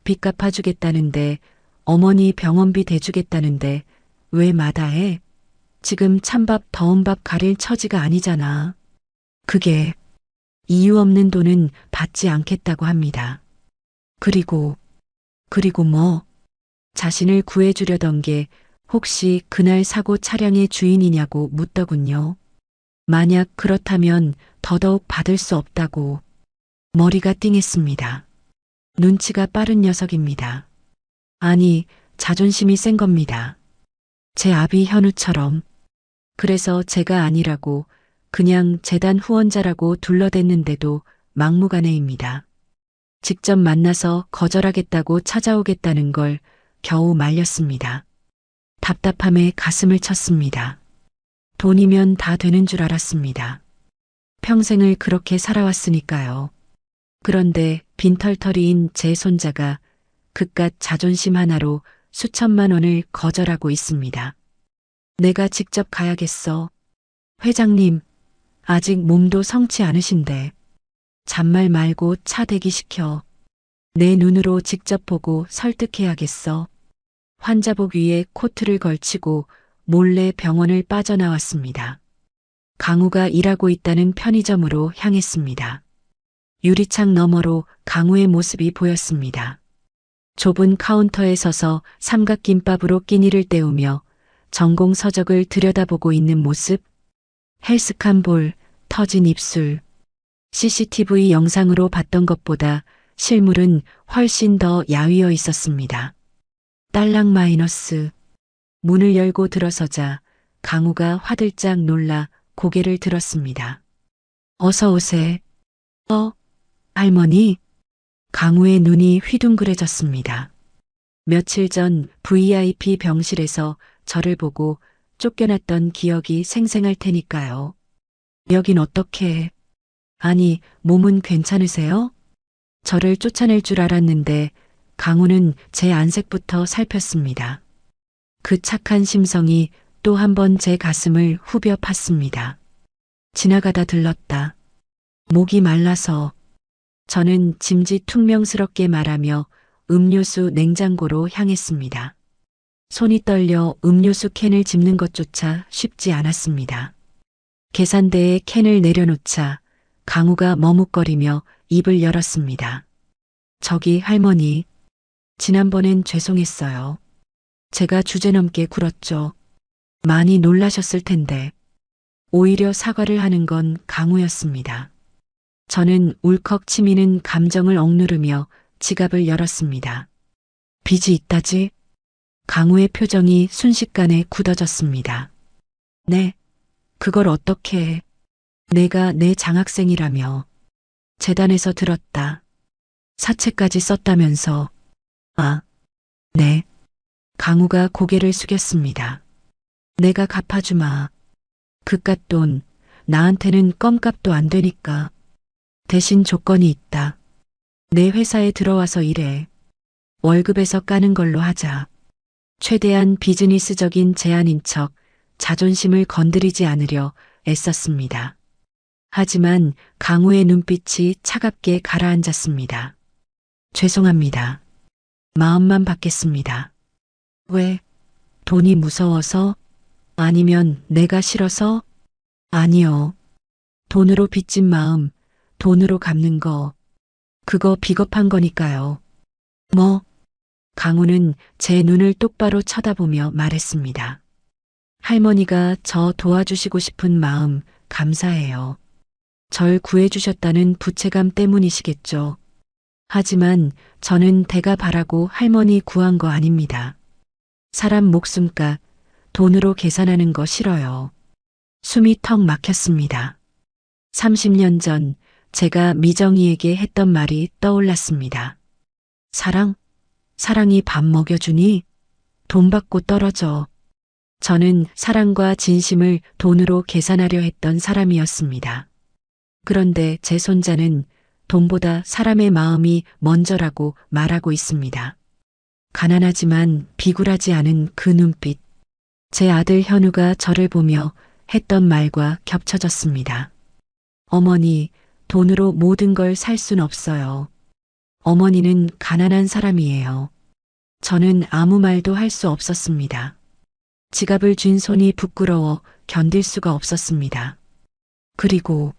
빚 갚아주겠다는데, 어머니 병원비 대주겠다는데 왜 마다해? 지금 찬밥 더운 밥 가릴 처지가 아니잖아. 그게 이유 없는 돈은 받지 않겠다고 합니다. 그리고 뭐? 자신을 구해주려던 게 혹시 그날 사고 차량의 주인이냐고 묻더군요. 만약 그렇다면 더더욱 받을 수 없다고. 머리가 띵했습니다. 눈치가 빠른 녀석입니다. 아니, 자존심이 센 겁니다. 제 아비 현우처럼. 그래서 제가 아니라고 그냥 재단 후원자라고 둘러댔는데도 막무가내입니다. 직접 만나서 거절하겠다고 찾아오겠다는 걸 겨우 말렸습니다. 답답함에 가슴을 쳤습니다. 돈이면 다 되는 줄 알았습니다. 평생을 그렇게 살아왔으니까요. 그런데 빈털터리인 제 손자가 그깟 자존심 하나로 수천만 원을 거절하고 있습니다. 내가 직접 가야겠어. 회장님, 아직 몸도 성치 않으신데. 잔말 말고 차 대기시켜. 내 눈으로 직접 보고 설득해야겠어. 환자복 위에 코트를 걸치고 몰래 병원을 빠져나왔습니다. 강우가 일하고 있다는 편의점으로 향했습니다. 유리창 너머로 강우의 모습이 보였습니다. 좁은 카운터에 서서 삼각김밥으로 끼니를 때우며 전공 서적을 들여다보고 있는 모습, 헬스칸 볼, 터진 입술. CCTV 영상으로 봤던 것보다 실물은 훨씬 더 야위어 있었습니다. 딸랑 마이너스. 문을 열고 들어서자 강우가 화들짝 놀라 고개를 들었습니다. 어서 오세. 할머니. 강우의 눈이 휘둥그레졌습니다. 며칠 전 VIP 병실에서 저를 보고 쫓겨났던 기억이 생생할 테니까요. 여긴 어떻게? 아니, 몸은 괜찮으세요? 저를 쫓아낼 줄 알았는데 강우는 제 안색부터 살폈습니다. 그 착한 심성이 또 한 번 제 가슴을 후벼 팠습니다. 지나가다 들렀다. 목이 말라서. 저는 짐짓퉁명스럽게 말하며 음료수 냉장고로 향했습니다. 손이 떨려 음료수 캔을 집는 것조차 쉽지 않았습니다. 계산대에 캔을 내려놓자 강우가 머뭇거리며 입을 열었습니다. 저기 할머니. 지난번엔 죄송했어요. 제가 주제넘게 굴었죠. 많이 놀라셨을 텐데. 오히려 사과를 하는 건 강우였습니다. 저는 울컥 치미는 감정을 억누르며 지갑을 열었습니다. 빚이 있다지? 강우의 표정이 순식간에 굳어졌습니다. 네, 그걸 어떻게 해? 내가 내 장학생이라며. 재단에서 들었다. 사채까지 썼다면서. 아, 네. 강우가 고개를 숙였습니다. 내가 갚아주마. 그깟 돈, 나한테는 껌값도 안 되니까. 대신 조건이 있다. 내 회사에 들어와서 일해. 월급에서 까는 걸로 하자. 최대한 비즈니스적인 제안인 척 자존심을 건드리지 않으려 애썼습니다. 하지만 강우의 눈빛이 차갑게 가라앉았습니다. 죄송합니다. 마음만 받겠습니다. 왜? 돈이 무서워서? 아니면 내가 싫어서? 아니요. 돈으로 빚진 마음, 돈으로 갚는 거, 그거 비겁한 거니까요. 뭐? 강우는 제 눈을 똑바로 쳐다보며 말했습니다. 할머니가 저 도와주시고 싶은 마음 감사해요. 절 구해주셨다는 부채감 때문이시겠죠. 하지만 저는 대가 바라고 할머니 구한 거 아닙니다. 사람 목숨값 돈으로 계산하는 거 싫어요. 숨이 턱 막혔습니다. 30년 전 제가 미정이에게 했던 말이 떠올랐습니다. 사랑? 사랑이 밥 먹여주니? 돈 받고 떨어져. 저는 사랑과 진심을 돈으로 계산하려 했던 사람이었습니다. 그런데 제 손자는 돈보다 사람의 마음이 먼저라고 말하고 있습니다. 가난하지만 비굴하지 않은 그 눈빛. 제 아들 현우가 저를 보며 했던 말과 겹쳐졌습니다. 어머니, 돈으로 모든 걸 살 순 없어요. 어머니는 가난한 사람이에요. 저는 아무 말도 할 수 없었습니다. 지갑을 쥔 손이 부끄러워 견딜 수가 없었습니다. 그리고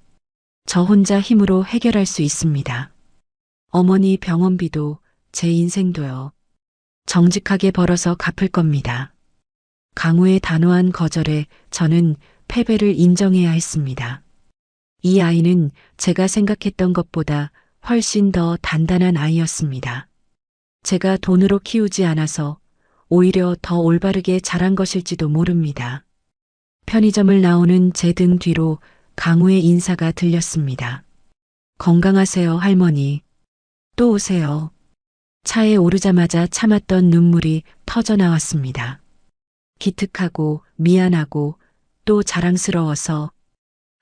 저 혼자 힘으로 해결할 수 있습니다. 어머니 병원비도 제 인생도요. 정직하게 벌어서 갚을 겁니다. 강우의 단호한 거절에 저는 패배를 인정해야 했습니다. 이 아이는 제가 생각했던 것보다 훨씬 더 단단한 아이였습니다. 제가 돈으로 키우지 않아서 오히려 더 올바르게 자란 것일지도 모릅니다. 편의점을 나오는 제 등 뒤로 강우의 인사가 들렸습니다. 건강하세요, 할머니. 또 오세요. 차에 오르자마자 참았던 눈물이 터져 나왔습니다. 기특하고 미안하고 또 자랑스러워서.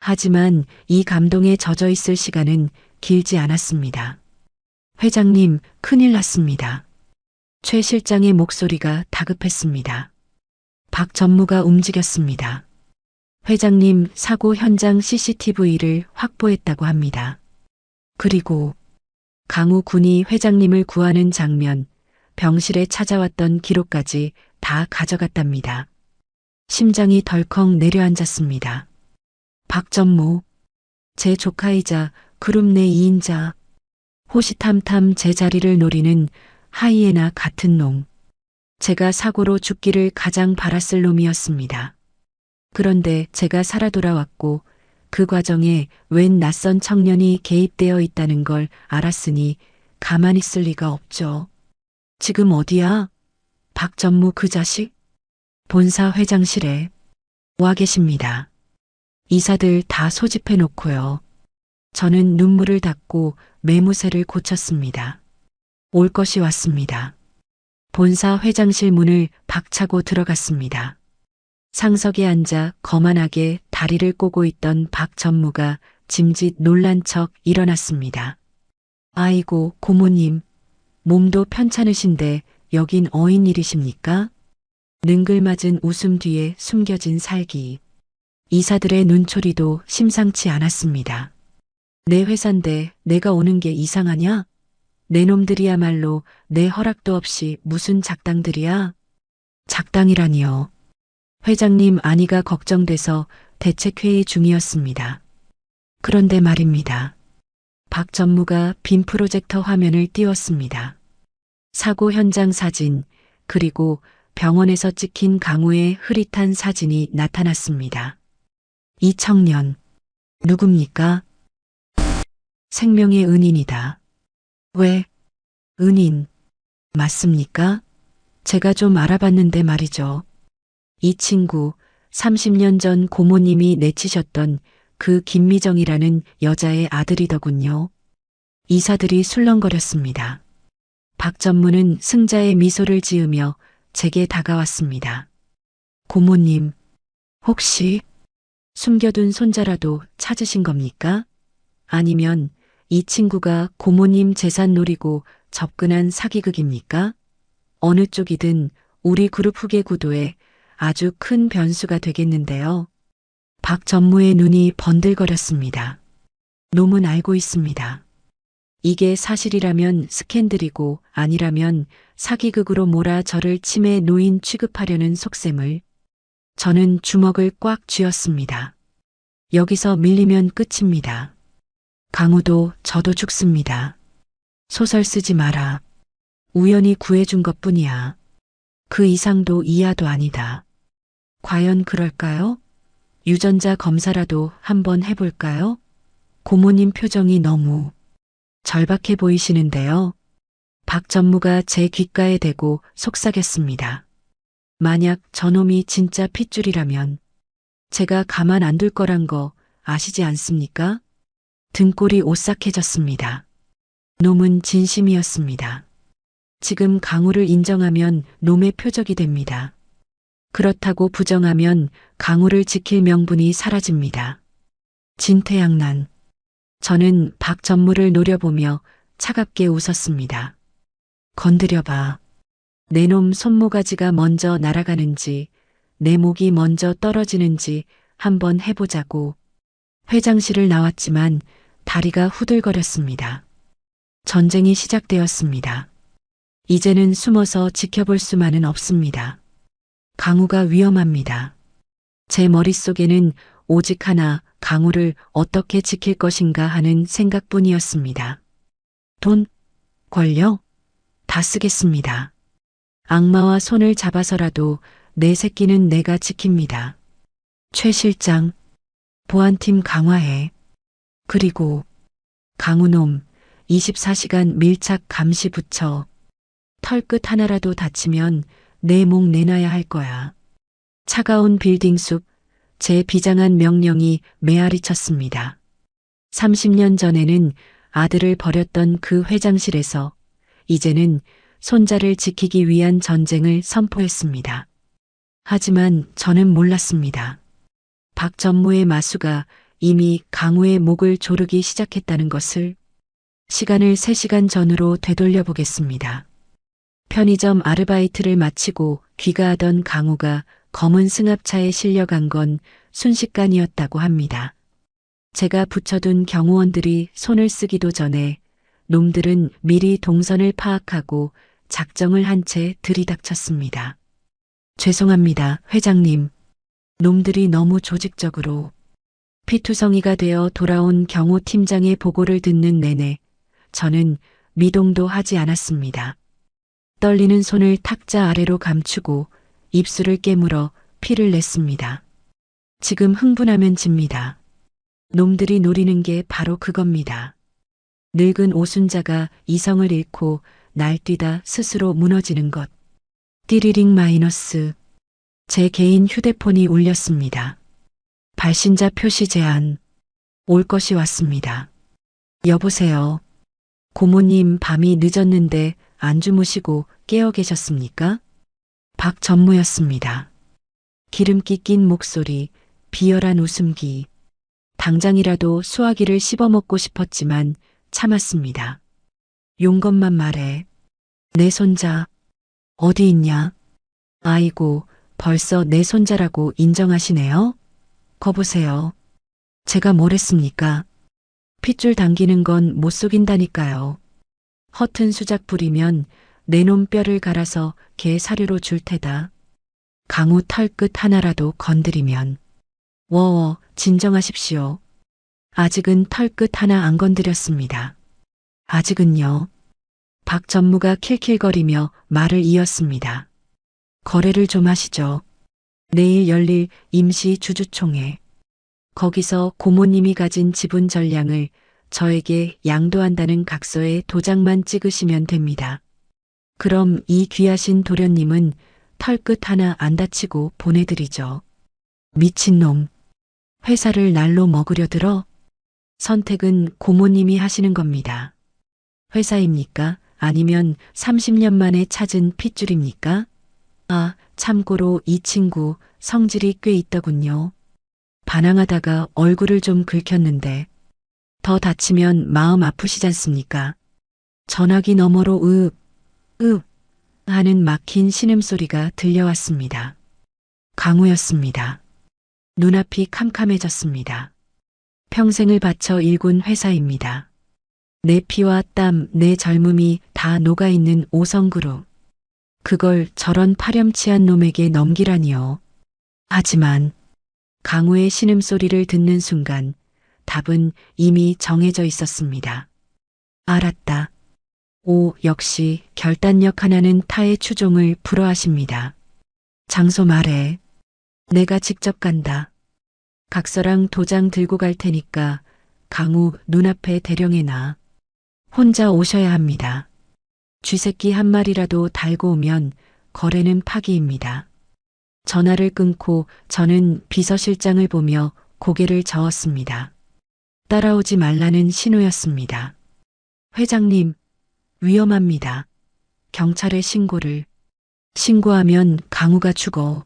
하지만 이 감동에 젖어 있을 시간은 길지 않았습니다. 회장님, 큰일 났습니다. 최 실장의 목소리가 다급했습니다. 박 전무가 움직였습니다. 회장님, 사고 현장 CCTV를 확보했다고 합니다. 그리고 강우 군이 회장님을 구하는 장면, 병실에 찾아왔던 기록까지 다 가져갔답니다. 심장이 덜컥 내려앉았습니다. 박전무, 제 조카이자 그룹 내 2인자, 호시탐탐 제 자리를 노리는 하이에나 같은 놈. 제가 사고로 죽기를 가장 바랐을 놈이었습니다. 그런데 제가 살아 돌아왔고 그 과정에 웬 낯선 청년이 개입되어 있다는 걸 알았으니 가만히 있을 리가 없죠. 지금 어디야? 박전무 그 자식? 본사 회장실에 와 계십니다. 이사들 다 소집해 놓고요. 저는 눈물을 닦고 매무새를 고쳤습니다. 올 것이 왔습니다. 본사 회장실 문을 박차고 들어갔습니다. 상석에 앉아 거만하게 다리를 꼬고 있던 박 전무가 짐짓 놀란 척 일어났습니다. 아이고 고모님, 몸도 편찮으신데 여긴 어인 일이십니까? 능글맞은 웃음 뒤에 숨겨진 살기. 이사들의 눈초리도 심상치 않았습니다. 내 회사인데 내가 오는 게 이상하냐? 내 놈들이야말로 내 허락도 없이 무슨 작당들이야? 작당이라니요. 회장님 안위가 걱정돼서 대책회의 중이었습니다. 그런데 말입니다. 박 전무가 빔 프로젝터 화면을 띄웠습니다. 사고 현장 사진, 그리고 병원에서 찍힌 강우의 흐릿한 사진이 나타났습니다. 이 청년, 누굽니까? 생명의 은인이다. 왜? 은인, 맞습니까? 제가 좀 알아봤는데 말이죠. 이 친구 30년 전 고모님이 내치셨던 그 김미정이라는 여자의 아들이더군요. 이사들이 술렁거렸습니다. 박 전무는 승자의 미소를 지으며 제게 다가왔습니다. 고모님, 혹시 숨겨둔 손자라도 찾으신 겁니까? 아니면 이 친구가 고모님 재산 노리고 접근한 사기극입니까? 어느 쪽이든 우리 그룹 후계 구도에 아주 큰 변수가 되겠는데요. 박 전무의 눈이 번들거렸습니다. 놈은 알고 있습니다. 이게 사실이라면 스캔들이고 아니라면 사기극으로 몰아 저를 치매 노인 취급하려는 속셈을. 저는 주먹을 꽉 쥐었습니다. 여기서 밀리면 끝입니다. 강우도 저도 죽습니다. 소설 쓰지 마라. 우연히 구해준 것뿐이야. 그 이상도 이하도 아니다. 과연 그럴까요? 유전자 검사라도 한번 해볼까요? 고모님 표정이 너무 절박해 보이시는데요. 박 전무가 제 귓가에 대고 속삭였습니다. 만약 저놈이 진짜 핏줄이라면 제가 가만 안 둘 거란 거 아시지 않습니까? 등골이 오싹해졌습니다. 놈은 진심이었습니다. 지금 강우를 인정하면 놈의 표적이 됩니다. 그렇다고 부정하면 강우를 지킬 명분이 사라집니다. 진퇴양난. 저는 박 전무를 노려보며 차갑게 웃었습니다. 건드려봐. 내 놈 손모가지가 먼저 날아가는지 내 목이 먼저 떨어지는지 한번 해보자고. 회장실을 나왔지만 다리가 후들거렸습니다. 전쟁이 시작되었습니다. 이제는 숨어서 지켜볼 수만은 없습니다. 강우가 위험합니다. 제 머릿속에는 오직 하나, 강우를 어떻게 지킬 것인가 하는 생각뿐이었습니다. 돈, 권력, 다 쓰겠습니다. 악마와 손을 잡아서라도 내 새끼는 내가 지킵니다. 최 실장, 보안팀 강화해. 그리고 강우놈 24시간 밀착 감시 붙여. 털끝 하나라도 다치면 내 목 내놔야 할 거야. 차가운 빌딩 숲, 제 비장한 명령이 메아리 쳤습니다. 30년 전에는 아들을 버렸던 그 회장실에서 이제는 손자를 지키기 위한 전쟁을 선포했습니다. 하지만 저는 몰랐습니다. 박 전무의 마수가 이미 강우의 목을 조르기 시작했다는 것을. 시간을 3시간 전으로 되돌려 보겠습니다. 편의점 아르바이트를 마치고 귀가하던 강우가 검은 승합차에 실려간 건 순식간이었다고 합니다. 제가 붙여둔 경호원들이 손을 쓰기도 전에 놈들은 미리 동선을 파악하고 작정을 한 채 들이닥쳤습니다. 죄송합니다, 회장님. 놈들이 너무 조직적으로. 피투성이가 되어 돌아온 경호팀장의 보고를 듣는 내내 저는 미동도 하지 않았습니다. 떨리는 손을 탁자 아래로 감추고 입술을 깨물어 피를 냈습니다. 지금 흥분하면 집니다. 놈들이 노리는 게 바로 그겁니다. 늙은 오순자가 이성을 잃고 날뛰다 스스로 무너지는 것. 띠리링 마이너스. 제 개인 휴대폰이 울렸습니다. 발신자 표시 제한. 올 것이 왔습니다. 여보세요. 고모님 밤이 늦었는데 안 주무시고 깨어 계셨습니까? 박전무였습니다. 기름기 낀 목소리, 비열한 웃음기. 당장이라도 수화기를 씹어먹고 싶었지만 참았습니다. 용건만 말해. 내 손자, 어디 있냐? 아이고, 벌써 내 손자라고 인정하시네요? 거보세요. 제가 뭘 했습니까? 핏줄 당기는 건 못 속인다니까요. 허튼 수작 부리면 내 놈 뼈를 갈아서 개 사료로 줄 테다. 강우 털끝 하나라도 건드리면. 워워, 진정하십시오. 아직은 털끝 하나 안 건드렸습니다. 아직은요. 박 전무가 킬킬거리며 말을 이었습니다. 거래를 좀 하시죠. 내일 열릴 임시 주주총회. 거기서 고모님이 가진 지분 전량을 저에게 양도한다는 각서에 도장만 찍으시면 됩니다. 그럼 이 귀하신 도련님은 털끝 하나 안 다치고 보내드리죠. 미친놈. 회사를 날로 먹으려 들어? 선택은 고모님이 하시는 겁니다. 회사입니까? 아니면 30년 만에 찾은 핏줄입니까? 아, 참고로 이 친구 성질이 꽤 있더군요. 반항하다가 얼굴을 좀 긁혔는데 더 다치면 마음 아프시잖습니까? 전화기 너머로 하는 막힌 신음소리가 들려왔습니다. 강우였습니다. 눈앞이 캄캄해졌습니다. 평생을 바쳐 일군 회사입니다. 내 피와 땀, 내 젊음이 다 녹아있는 오성그룹. 그걸 저런 파렴치한 놈에게 넘기라니요. 하지만 강우의 신음소리를 듣는 순간 답은 이미 정해져 있었습니다. 알았다. 오, 역시 결단력 하나는 타의 추종을 불허하십니다. 장소 말해. 내가 직접 간다. 각서랑 도장 들고 갈 테니까 강우 눈앞에 대령해놔. 혼자 오셔야 합니다. 쥐새끼 한 마리라도 달고 오면 거래는 파기입니다. 전화를 끊고 저는 비서실장을 보며 고개를 저었습니다. 따라오지 말라는 신호였습니다. 회장님, 위험합니다. 경찰에 신고를. 신고하면 강우가 죽어.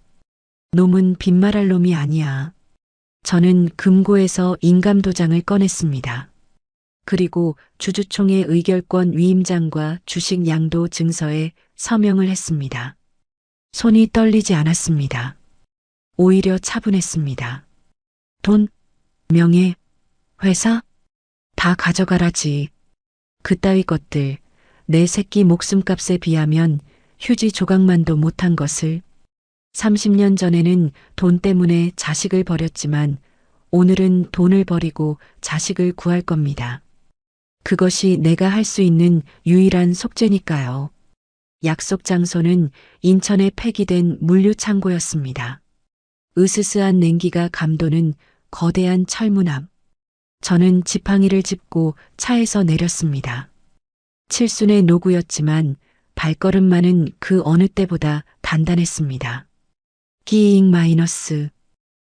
놈은 빈말할 놈이 아니야. 저는 금고에서 인감도장을 꺼냈습니다. 그리고 주주총회 의결권 위임장과 주식 양도 증서에 서명을 했습니다. 손이 떨리지 않았습니다. 오히려 차분했습니다. 돈, 명예, 회사? 다 가져가라지. 그따위 것들, 내 새끼 목숨값에 비하면 휴지 조각만도 못한 것을. 30년 전에는 돈 때문에 자식을 버렸지만 오늘은 돈을 버리고 자식을 구할 겁니다. 그것이 내가 할 수 있는 유일한 속죄니까요. 약속 장소는 인천에 폐기된 물류창고였습니다. 으스스한 냉기가 감도는 거대한 철문 앞. 저는 지팡이를 짚고 차에서 내렸습니다. 칠순의 노구였지만 발걸음만은 그 어느 때보다 단단했습니다. 끼잉 마이너스.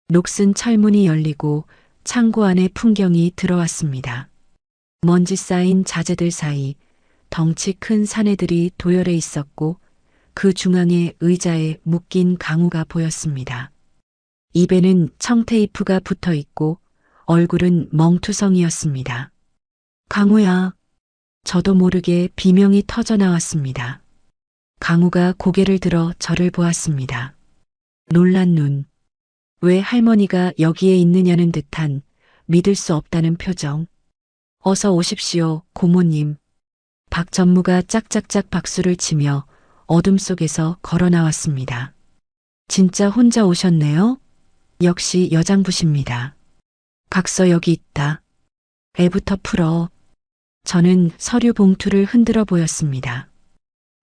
녹슨 철문이 열리고 창고 안에 풍경이 들어왔습니다. 먼지 쌓인 자재들 사이 덩치 큰 사내들이 도열해 있었고 그 중앙에 의자에 묶인 강우가 보였습니다. 입에는 청테이프가 붙어 있고 얼굴은 멍투성이었습니다. 강우야. 저도 모르게 비명이 터져 나왔습니다. 강우가 고개를 들어 저를 보았습니다. 놀란 눈. 왜 할머니가 여기에 있느냐는 듯한 믿을 수 없다는 표정. 어서 오십시오, 고모님. 박 전무가 짝짝짝 박수를 치며 어둠 속에서 걸어 나왔습니다. 진짜 혼자 오셨네요? 역시 여장부십니다. 각서 여기 있다. 애부터 풀어. 저는 서류 봉투를 흔들어 보였습니다.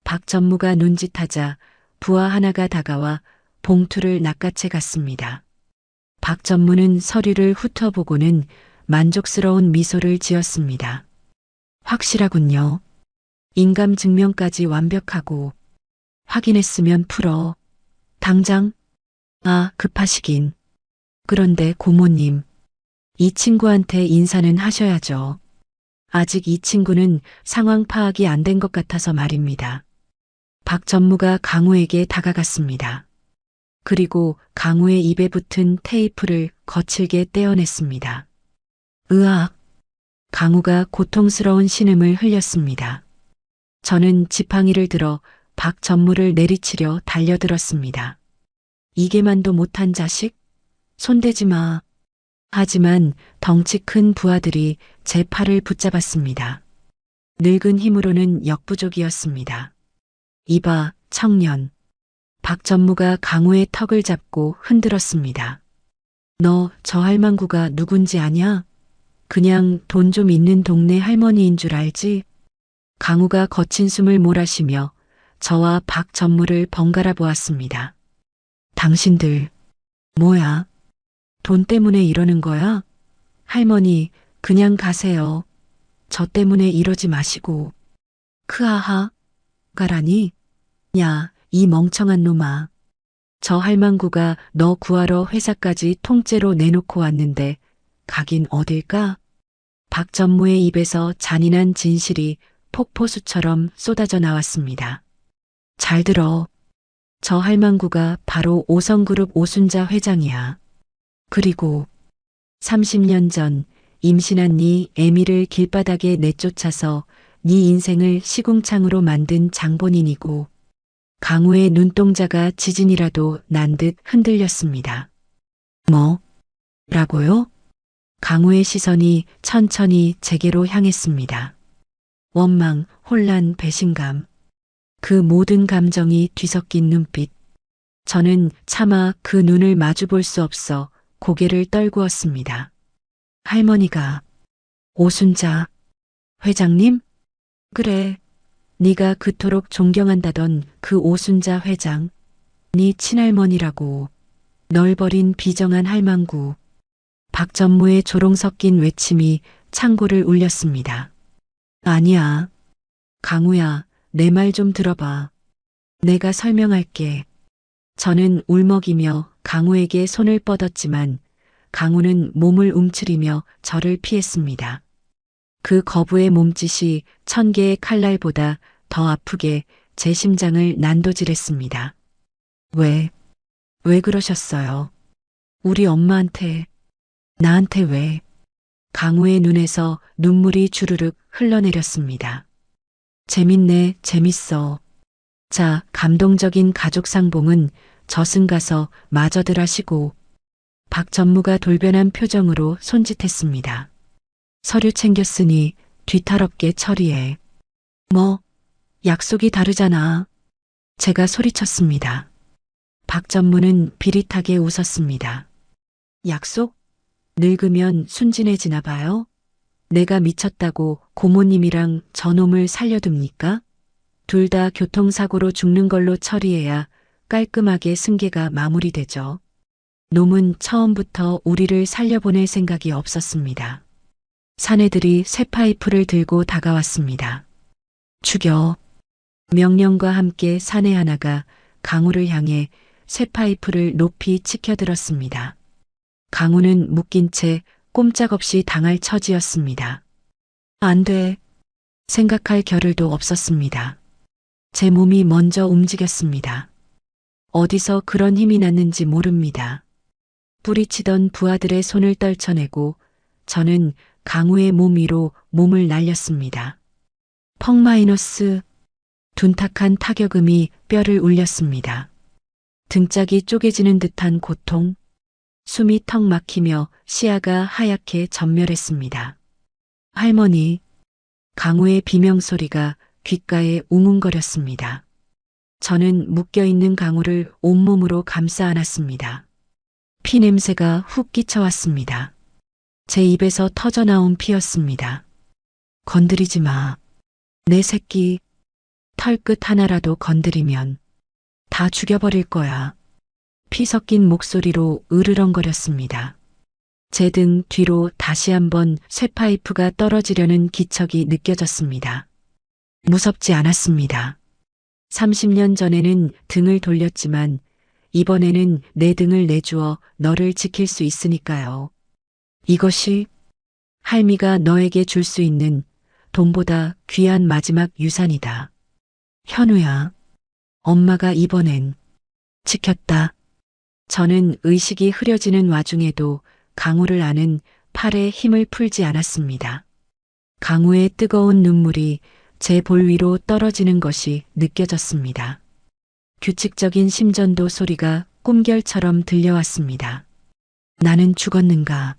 박 전무가 눈짓하자 부하 하나가 다가와 봉투를 낚아채 갔습니다. 박 전무는 서류를 훑어보고는 만족스러운 미소를 지었습니다. 확실하군요. 인감 증명까지 완벽하고 확인했으면 풀어. 당장? 아, 급하시긴. 그런데 고모님, 이 친구한테 인사는 하셔야죠. 아직 이 친구는 상황 파악이 안 된 것 같아서 말입니다. 박 전무가 강우에게 다가갔습니다. 그리고 강우의 입에 붙은 테이프를 거칠게 떼어냈습니다. 으악! 강우가 고통스러운 신음을 흘렸습니다. 저는 지팡이를 들어 박 전무를 내리치려 달려들었습니다. 이게만도 못한 자식? 손대지 마. 하지만 덩치 큰 부하들이 제 팔을 붙잡았습니다. 늙은 힘으로는 역부족이었습니다. 이봐, 청년. 박 전무가 강우의 턱을 잡고 흔들었습니다. 너 저 할망구가 누군지 아냐? 그냥 돈 좀 있는 동네 할머니인 줄 알지? 강우가 거친 숨을 몰아쉬며 저와 박 전무를 번갈아 보았습니다. 당신들, 뭐야? 돈 때문에 이러는 거야? 할머니, 그냥 가세요. 저 때문에 이러지 마시고. 크하하, 가라니? 야, 이 멍청한 놈아. 저 할망구가 너 구하러 회사까지 통째로 내놓고 왔는데 가긴 어딜까? 박 전무의 입에서 잔인한 진실이 폭포수처럼 쏟아져 나왔습니다. 잘 들어. 저 할망구가 바로 오성그룹 오순자 회장이야. 그리고 30년 전 임신한 네 애미를 길바닥에 내쫓아서 네 인생을 시궁창으로 만든 장본인이고 강우의 눈동자가 지진이라도 난 듯 흔들렸습니다. 뭐? 라고요? 강우의 시선이 천천히 제게로 향했습니다. 원망, 혼란, 배신감. 그 모든 감정이 뒤섞인 눈빛. 저는 차마 그 눈을 마주볼 수 없어 고개를 떨구었습니다. 할머니가 오순자 회장님? 그래. 네가 그토록 존경한다던 그 오순자 회장. 네 친할머니라고. 널 버린 비정한 할망구. 박 전무의 조롱 섞인 외침이 창고를 울렸습니다. 아니야. 강우야, 내 말 좀 들어봐. 내가 설명할게. 저는 울먹이며 강우에게 손을 뻗었지만 강우는 몸을 움츠리며 저를 피했습니다. 그 거부의 몸짓이 1000개의 칼날보다 더 아프게 제 심장을 난도질했습니다. 왜 그러셨어요? 우리 엄마한테, 나한테 왜? 강우의 눈에서 눈물이 주르륵 흘러내렸습니다. 재밌네, 재밌어. 자, 감동적인 가족 상봉은 저승가서 마저들 하시고. 박 전무가 돌변한 표정으로 손짓했습니다. 서류 챙겼으니 뒤탈없게 처리해. 뭐, 약속이 다르잖아. 제가 소리쳤습니다. 박 전무는 비릿하게 웃었습니다. 약속? 늙으면 순진해지나 봐요? 내가 미쳤다고 고모님이랑 저놈을 살려둡니까? 둘 다 교통사고로 죽는 걸로 처리해야 깔끔하게 승계가 마무리되죠. 놈은 처음부터 우리를 살려보낼 생각이 없었습니다. 사내들이 쇠파이프를 들고 다가왔습니다. 죽여. 명령과 함께 사내 하나가 강우를 향해 쇠파이프를 높이 치켜들었습니다. 강우는 묶인 채 꼼짝없이 당할 처지였습니다. 안 돼. 생각할 겨를도 없었습니다. 제 몸이 먼저 움직였습니다. 어디서 그런 힘이 났는지 모릅니다. 뿌리치던 부하들의 손을 떨쳐내고 저는 강우의 몸 위로 몸을 날렸습니다. 펑 마이너스. 둔탁한 타격음이 뼈를 울렸습니다. 등짝이 쪼개지는 듯한 고통. 숨이 턱 막히며 시야가 하얗게 전멸했습니다. 할머니, 강우의 비명소리가 귓가에 웅웅거렸습니다. 저는 묶여있는 강우를 온몸으로 감싸 안았습니다. 피냄새가 훅 끼쳐왔습니다. 제 입에서 터져나온 피였습니다. 건드리지 마. 내 새끼, 털끝 하나라도 건드리면 다 죽여버릴 거야. 피 섞인 목소리로 으르렁거렸습니다. 제 등 뒤로 다시 한번 쇠파이프가 떨어지려는 기척이 느껴졌습니다. 무섭지 않았습니다. 30년 전에는 등을 돌렸지만 이번에는 내 등을 내주어 너를 지킬 수 있으니까요. 이것이 할미가 너에게 줄 수 있는 돈보다 귀한 마지막 유산이다. 현우야, 엄마가 이번엔 지켰다. 저는 의식이 흐려지는 와중에도 강우를 아는 팔에 힘을 풀지 않았습니다. 강우의 뜨거운 눈물이 제 볼 위로 떨어지는 것이 느껴졌습니다. 규칙적인 심전도 소리가 꿈결처럼 들려왔습니다. 나는 죽었는가?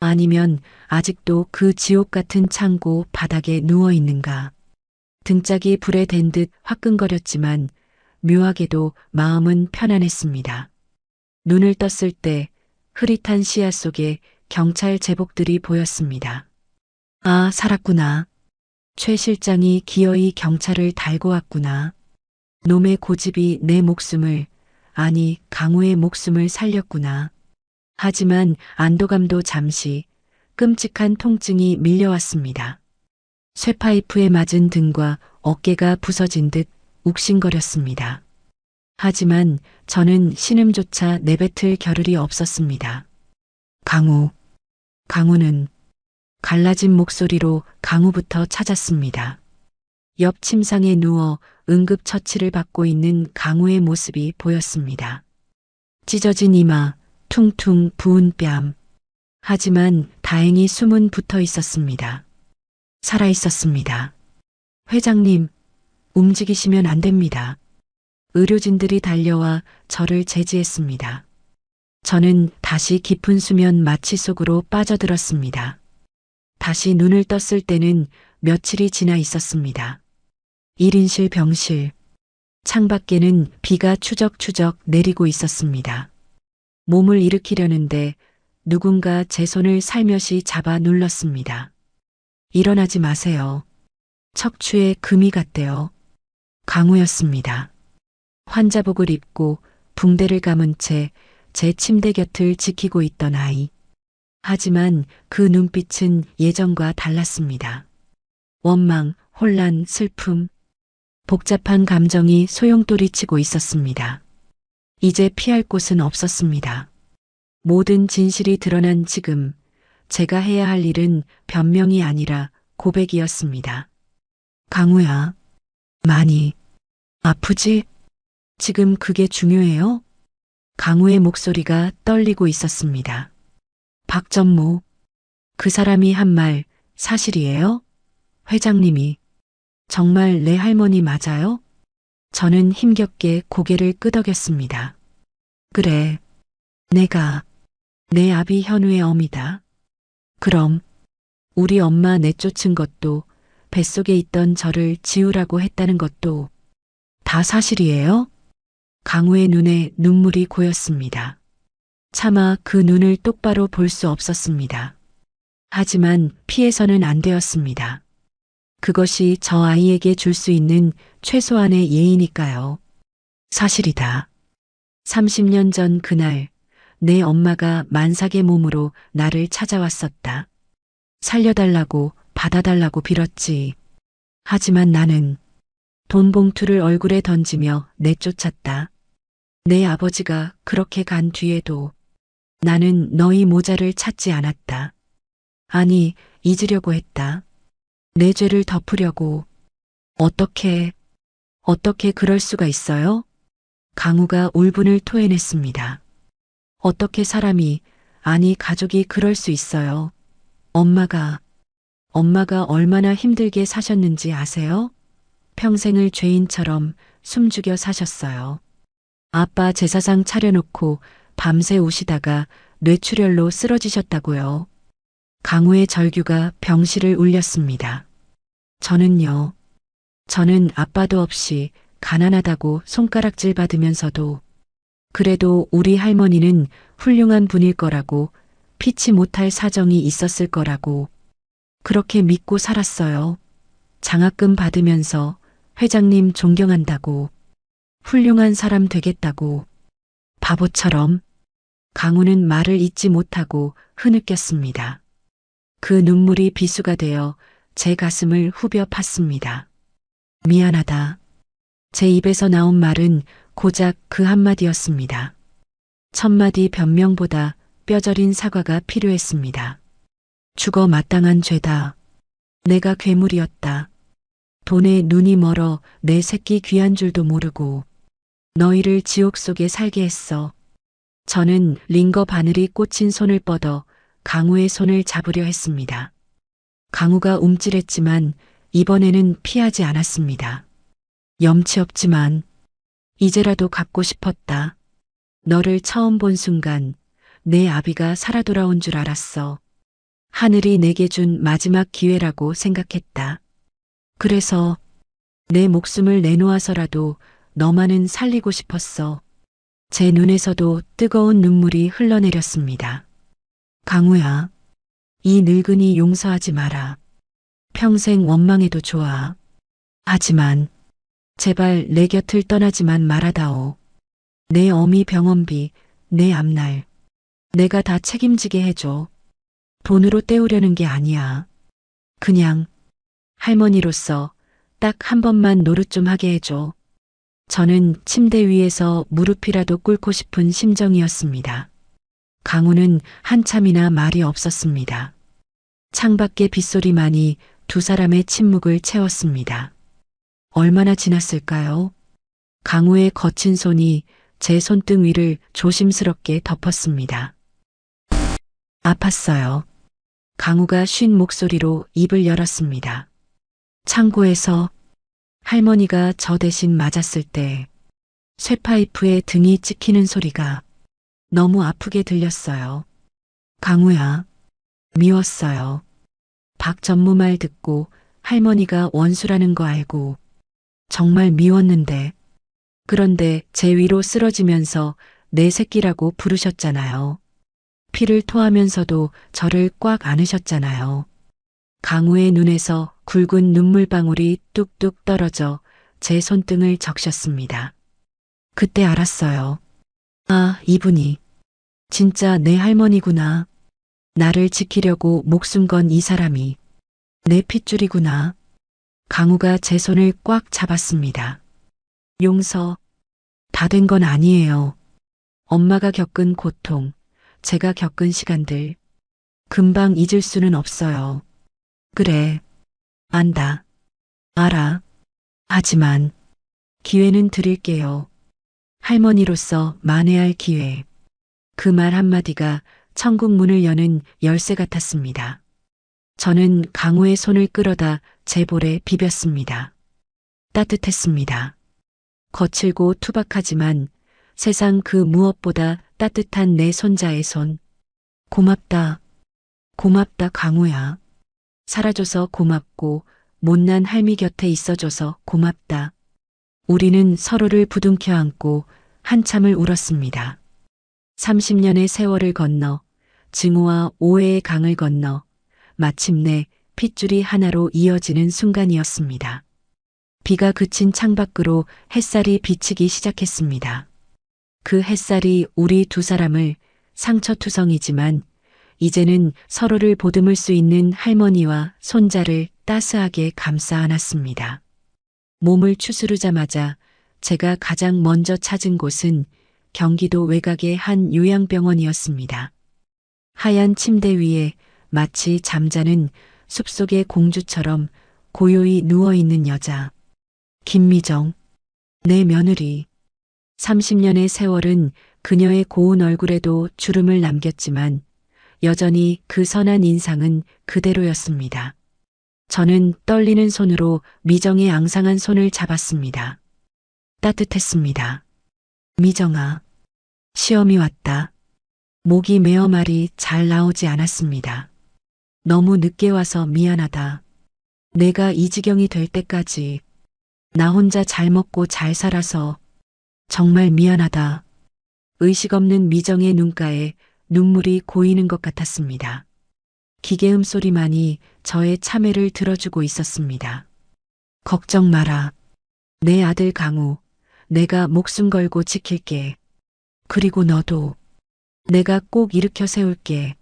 아니면 아직도 그 지옥 같은 창고 바닥에 누워 있는가? 등짝이 불에 댄 듯 화끈거렸지만 묘하게도 마음은 편안했습니다. 눈을 떴을 때 흐릿한 시야 속에 경찰 제복들이 보였습니다. 아, 살았구나. 최 실장이 기어이 경찰을 달고 왔구나. 놈의 고집이 내 목숨을, 아니 강우의 목숨을 살렸구나. 하지만 안도감도 잠시 끔찍한 통증이 밀려왔습니다. 쇠파이프에 맞은 등과 어깨가 부서진 듯 욱신거렸습니다. 하지만 저는 신음조차 내뱉을 겨를이 없었습니다. 강우는 갈라진 목소리로 강우부터 찾았습니다. 옆 침상에 누워 응급처치를 받고 있는 강우의 모습이 보였습니다. 찢어진 이마, 퉁퉁 부은 뺨. 하지만 다행히 숨은 붙어 있었습니다. 살아 있었습니다. 회장님, 움직이시면 안 됩니다. 의료진들이 달려와 저를 제지했습니다. 저는 다시 깊은 수면 마취 속으로 빠져들었습니다. 다시 눈을 떴을 때는 며칠이 지나 있었습니다. 1인실 병실. 창밖에는 비가 추적추적 내리고 있었습니다. 몸을 일으키려는데 누군가 제 손을 살며시 잡아 눌렀습니다. 일어나지 마세요. 척추에 금이 갔대요. 강우였습니다. 환자복을 입고 붕대를 감은 채 제 침대 곁을 지키고 있던 아이. 하지만 그 눈빛은 예전과 달랐습니다. 원망, 혼란, 슬픔, 복잡한 감정이 소용돌이치고 있었습니다. 이제 피할 곳은 없었습니다. 모든 진실이 드러난 지금 제가 해야 할 일은 변명이 아니라 고백이었습니다. 강우야, 많이 아프지? 지금 그게 중요해요? 강우의 목소리가 떨리고 있었습니다. 박전모, 그 사람이 한 말 사실이에요? 회장님이 정말 내 할머니 맞아요? 저는 힘겹게 고개를 끄덕였습니다. 그래, 내가 내 아비 현우의 어미다. 그럼 우리 엄마 내쫓은 것도 뱃속에 있던 저를 지우라고 했다는 것도 다 사실이에요? 강우의 눈에 눈물이 고였습니다. 차마 그 눈을 똑바로 볼 수 없었습니다. 하지만 피해서는 안 되었습니다. 그것이 저 아이에게 줄 수 있는 최소한의 예의니까요. 사실이다. 30년 전 그날 내 엄마가 만삭의 몸으로 나를 찾아왔었다. 살려달라고 받아달라고 빌었지. 하지만 나는 돈 봉투를 얼굴에 던지며 내쫓았다. 내 아버지가 그렇게 간 뒤에도 나는 너희 모자를 찾지 않았다. 아니, 잊으려고 했다. 내 죄를 덮으려고. 어떻게 그럴 수가 있어요? 강우가 울분을 토해냈습니다. 어떻게 사람이, 아니 가족이 그럴 수 있어요? 엄마가 얼마나 힘들게 사셨는지 아세요? 평생을 죄인처럼 숨죽여 사셨어요. 아빠 제사상 차려놓고 밤새 우시다가 뇌출혈로 쓰러지셨다고요. 강우의 절규가 병실을 울렸습니다. 저는 아빠도 없이 가난하다고 손가락질 받으면서도 그래도 우리 할머니는 훌륭한 분일 거라고, 피치 못할 사정이 있었을 거라고 그렇게 믿고 살았어요. 장학금 받으면서 회장님 존경한다고, 훌륭한 사람 되겠다고. 바보처럼. 강우는 말을 잇지 못하고 흐느꼈습니다. 그 눈물이 비수가 되어 제 가슴을 후벼 팠습니다. 미안하다. 제 입에서 나온 말은 고작 그 한마디였습니다. 천마디 변명보다 뼈저린 사과가 필요했습니다. 죽어 마땅한 죄다. 내가 괴물이었다. 돈에 눈이 멀어 내 새끼 귀한 줄도 모르고 너희를 지옥 속에 살게 했어. 저는 링거 바늘이 꽂힌 손을 뻗어 강우의 손을 잡으려 했습니다. 강우가 움찔했지만 이번에는 피하지 않았습니다. 염치 없지만 이제라도 갚고 싶었다. 너를 처음 본 순간 내 아비가 살아 돌아온 줄 알았어. 하늘이 내게 준 마지막 기회라고 생각했다. 그래서 내 목숨을 내놓아서라도 너만은 살리고 싶었어. 제 눈에서도 뜨거운 눈물이 흘러내렸습니다. 강우야, 이 늙은이 용서하지 마라. 평생 원망해도 좋아. 하지만 제발 내 곁을 떠나지만 말아다오. 내 어미 병원비, 내 앞날 내가 다 책임지게 해줘. 돈으로 때우려는 게 아니야. 그냥 할머니로서 딱 한 번만 노릇 좀 하게 해줘. 저는 침대 위에서 무릎이라도 꿇고 싶은 심정이었습니다. 강우는 한참이나 말이 없었습니다. 창밖의 빗소리만이 두 사람의 침묵을 채웠습니다. 얼마나 지났을까요? 강우의 거친 손이 제 손등 위를 조심스럽게 덮었습니다. 아팠어요. 강우가 쉰 목소리로 입을 열었습니다. 창고에서 할머니가 저 대신 맞았을 때 쇠파이프에 등이 찍히는 소리가 너무 아프게 들렸어요. 강우야, 미웠어요. 박 전무 말 듣고 할머니가 원수라는 거 알고 정말 미웠는데, 그런데 제 위로 쓰러지면서 내 새끼라고 부르셨잖아요. 피를 토하면서도 저를 꽉 안으셨잖아요. 강우의 눈에서 굵은 눈물방울이 뚝뚝 떨어져 제 손등을 적셨습니다. 그때 알았어요. 아, 이분이 진짜 내 할머니구나. 나를 지키려고 목숨 건 이 사람이 내 핏줄이구나. 강우가 제 손을 꽉 잡았습니다. 용서 다 된 건 아니에요. 엄마가 겪은 고통, 제가 겪은 시간들 금방 잊을 수는 없어요. 그래, 안다. 알아. 하지만 기회는 드릴게요. 할머니로서 만회할 기회. 그 말 한마디가 천국 문을 여는 열쇠 같았습니다. 저는 강우의 손을 끌어다 제 볼에 비볐습니다. 따뜻했습니다. 거칠고 투박하지만 세상 그 무엇보다 따뜻한 내 손자의 손. 고맙다. 고맙다, 강우야. 살아줘서 고맙고 못난 할미 곁에 있어줘서 고맙다. 우리는 서로를 부둥켜 안고 한참을 울었습니다. 30년의 세월을 건너 증오와 오해의 강을 건너 마침내 핏줄이 하나로 이어지는 순간이었습니다. 비가 그친 창밖으로 햇살이 비치기 시작했습니다. 그 햇살이 우리 두 사람을 상처투성이지만 이제는 서로를 보듬을 수 있는 할머니와 손자를 따스하게 감싸 안았습니다. 몸을 추스르자마자 제가 가장 먼저 찾은 곳은 경기도 외곽의 한 요양병원이었습니다. 하얀 침대 위에 마치 잠자는 숲속의 공주처럼 고요히 누워있는 여자. 김미정, 내 며느리. 30년의 세월은 그녀의 고운 얼굴에도 주름을 남겼지만 여전히 그 선한 인상은 그대로였습니다. 저는 떨리는 손으로 미정의 앙상한 손을 잡았습니다. 따뜻했습니다. 미정아, 시험이 왔다. 목이 메어 말이 잘 나오지 않았습니다. 너무 늦게 와서 미안하다. 내가 이 지경이 될 때까지 나 혼자 잘 먹고 잘 살아서 정말 미안하다. 의식 없는 미정의 눈가에 눈물이 고이는 것 같았습니다. 기계음 소리만이 저의 참회를 들어주고 있었습니다. 걱정 마라. 내 아들 강우, 내가 목숨 걸고 지킬게. 그리고 너도 내가 꼭 일으켜 세울게.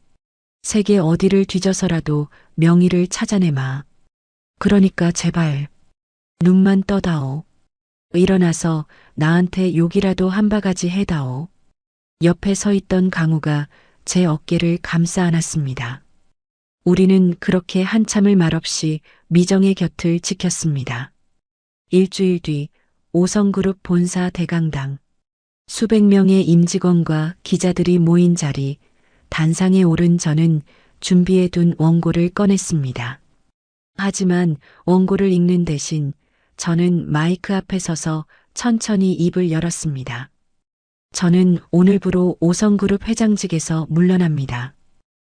세계 어디를 뒤져서라도 명의를 찾아내마. 그러니까 제발 눈만 떠다오. 일어나서 나한테 욕이라도 한 바가지 해다오. 옆에 서 있던 강우가 제 어깨를 감싸 안았습니다. 우리는 그렇게 한참을 말없이 미정의 곁을 지켰습니다. 일주일 뒤 5성그룹 본사 대강당. 수백 명의 임직원과 기자들이 모인 자리, 단상에 오른 저는 준비해둔 원고를 꺼냈습니다. 하지만 원고를 읽는 대신 저는 마이크 앞에 서서 천천히 입을 열었습니다. 저는 오늘부로 5성그룹 회장직에서 물러납니다.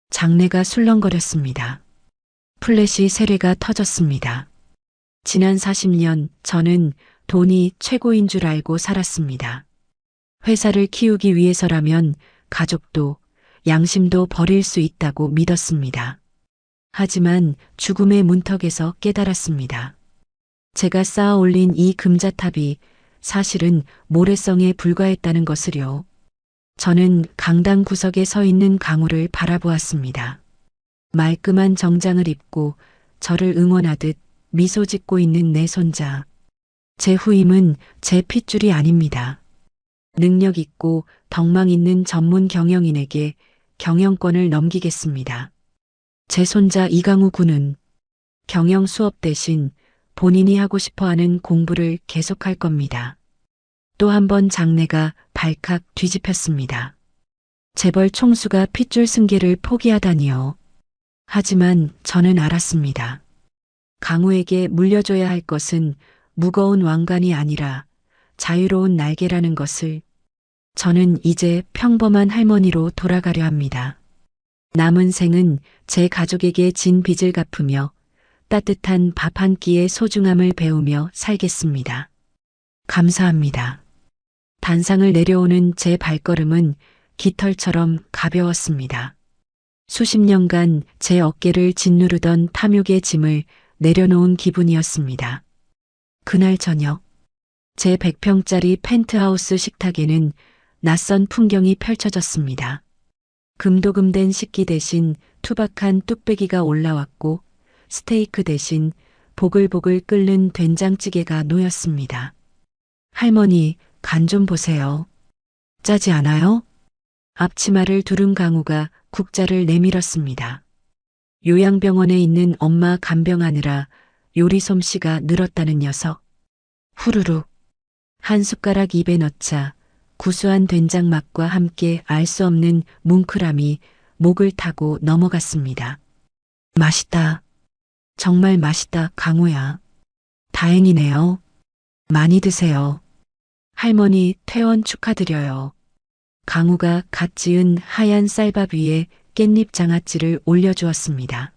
장내가 술렁거렸습니다. 플래시 세례가 터졌습니다. 지난 40년 저는 돈이 최고인 줄 알고 살았습니다. 회사를 키우기 위해서라면 가족도 양심도 버릴 수 있다고 믿었습니다. 하지만 죽음의 문턱에서 깨달았습니다. 제가 쌓아 올린 이 금자탑이 사실은 모래성에 불과했다는 것을요. 저는 강당 구석에 서 있는 강우를 바라보았습니다. 말끔한 정장을 입고 저를 응원하듯 미소 짓고 있는 내 손자. 제 후임은 제 핏줄이 아닙니다. 능력 있고 덕망 있는 전문 경영인에게 경영권을 넘기겠습니다. 제 손자 이강우 군은 경영 수업 대신 본인이 하고 싶어하는 공부를 계속할 겁니다. 또 한 번 장내가 발칵 뒤집혔습니다. 재벌 총수가 핏줄 승계를 포기하다니요. 하지만 저는 알았습니다. 강우에게 물려줘야 할 것은 무거운 왕관이 아니라 자유로운 날개라는 것을. 저는 이제 평범한 할머니로 돌아가려 합니다. 남은 생은 제 가족에게 진 빚을 갚으며 따뜻한 밥 한 끼의 소중함을 배우며 살겠습니다. 감사합니다. 단상을 내려오는 제 발걸음은 깃털처럼 가벼웠습니다. 수십 년간 제 어깨를 짓누르던 탐욕의 짐을 내려놓은 기분이었습니다. 그날 저녁, 제 100평짜리 펜트하우스 식탁에는 낯선 풍경이 펼쳐졌습니다. 금도금된 식기 대신 투박한 뚝배기가 올라왔고 스테이크 대신 보글보글 끓는 된장찌개가 놓였습니다. 할머니, 간 좀 보세요. 짜지 않아요? 앞치마를 두른 강우가 국자를 내밀었습니다. 요양병원에 있는 엄마 간병하느라 요리 솜씨가 늘었다는 녀석. 후루룩. 한 숟가락 입에 넣자 구수한 된장 맛과 함께 알 수 없는 뭉클함이 목을 타고 넘어갔습니다. 맛있다. 정말 맛있다, 강우야. 다행이네요. 많이 드세요. 할머니 퇴원 축하드려요. 강우가 갓 지은 하얀 쌀밥 위에 깻잎 장아찌를 올려주었습니다.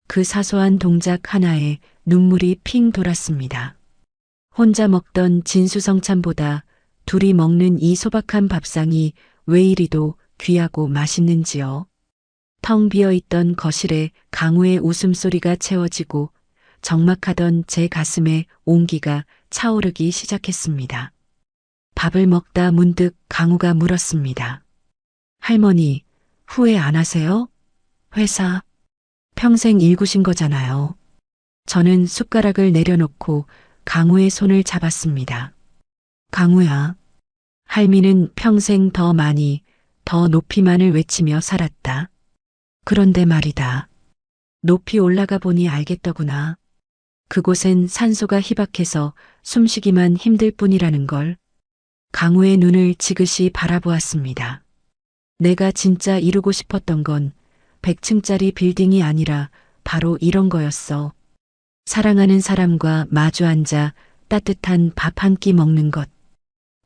그 사소한 동작 하나에 눈물이 핑 돌았습니다. 혼자 먹던 진수성찬보다 둘이 먹는 이 소박한 밥상이 왜 이리도 귀하고 맛있는지요. 텅 비어있던 거실에 강우의 웃음소리가 채워지고 적막하던 제 가슴에 온기가 차오르기 시작했습니다. 밥을 먹다 문득 강우가 물었습니다. 할머니, 후회 안 하세요? 회사, 평생 일구신 거잖아요. 저는 숟가락을 내려놓고 강우의 손을 잡았습니다. 강우야, 할미는 평생 더 많이, 더 높이만을 외치며 살았다. 그런데 말이다. 높이 올라가 보니 알겠더구나. 그곳엔 산소가 희박해서 숨쉬기만 힘들 뿐이라는 걸. 강우의 눈을 지그시 바라보았습니다. 내가 진짜 이루고 싶었던 건 100층짜리 빌딩이 아니라 바로 이런 거였어. 사랑하는 사람과 마주 앉아 따뜻한 밥 한 끼 먹는 것.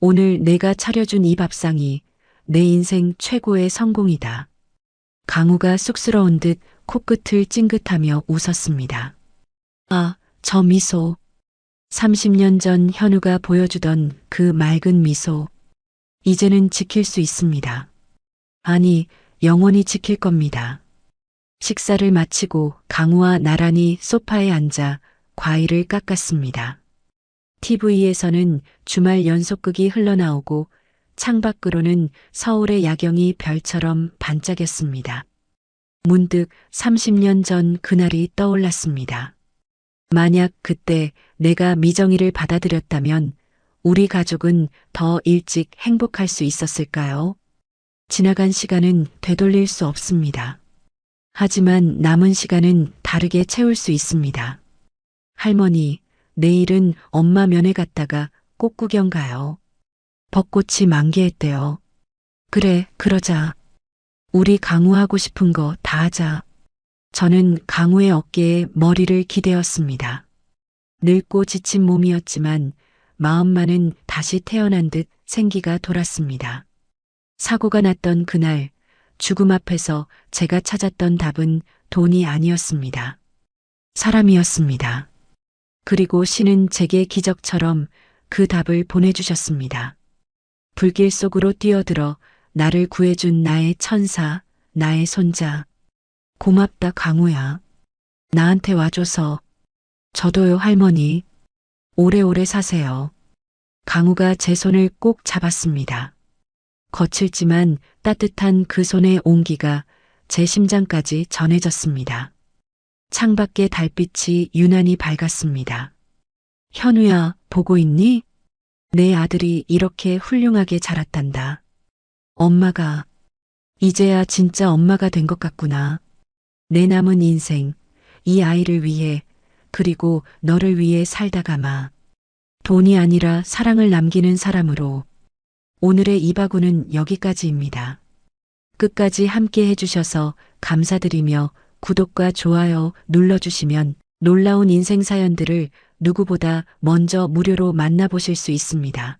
오늘 내가 차려준 이 밥상이 내 인생 최고의 성공이다. 강우가 쑥스러운 듯 코끝을 찡긋하며 웃었습니다. 아, 저 미소. 30년 전 현우가 보여주던 그 맑은 미소. 이제는 지킬 수 있습니다. 아니, 영원히 지킬 겁니다. 식사를 마치고 강우와 나란히 소파에 앉아 과일을 깎았습니다. TV에서는 주말 연속극이 흘러나오고 창밖으로는 서울의 야경이 별처럼 반짝였습니다. 문득 30년 전 그날이 떠올랐습니다. 만약 그때 내가 미정이를 받아들였다면 우리 가족은 더 일찍 행복할 수 있었을까요? 지나간 시간은 되돌릴 수 없습니다. 하지만 남은 시간은 다르게 채울 수 있습니다. 할머니, 내일은 엄마 면회 갔다가 꽃 구경 가요. 벚꽃이 만개했대요. 그래, 그러자. 우리 강우 하고 싶은 거 다 하자. 저는 강우의 어깨에 머리를 기대었습니다. 늙고 지친 몸이었지만 마음만은 다시 태어난 듯 생기가 돌았습니다. 사고가 났던 그날, 죽음 앞에서 제가 찾았던 답은 돈이 아니었습니다. 사람이었습니다. 그리고 신은 제게 기적처럼 그 답을 보내주셨습니다. 불길 속으로 뛰어들어 나를 구해준 나의 천사, 나의 손자. 고맙다, 강우야. 나한테 와줘서. 저도요, 할머니. 오래오래 사세요. 강우가 제 손을 꼭 잡았습니다. 거칠지만 따뜻한 그 손의 온기가 제 심장까지 전해졌습니다. 창밖의 달빛이 유난히 밝았습니다. 현우야, 보고 있니? 내 아들이 이렇게 훌륭하게 자랐단다. 엄마가, 이제야 진짜 엄마가 된 것 같구나. 내 남은 인생, 이 아이를 위해, 그리고 너를 위해 살다가마. 돈이 아니라 사랑을 남기는 사람으로. 오늘의 이바구는 여기까지입니다. 끝까지 함께 해주셔서 감사드리며 구독과 좋아요 눌러주시면 놀라운 인생 사연들을 누구보다 먼저 무료로 만나보실 수 있습니다.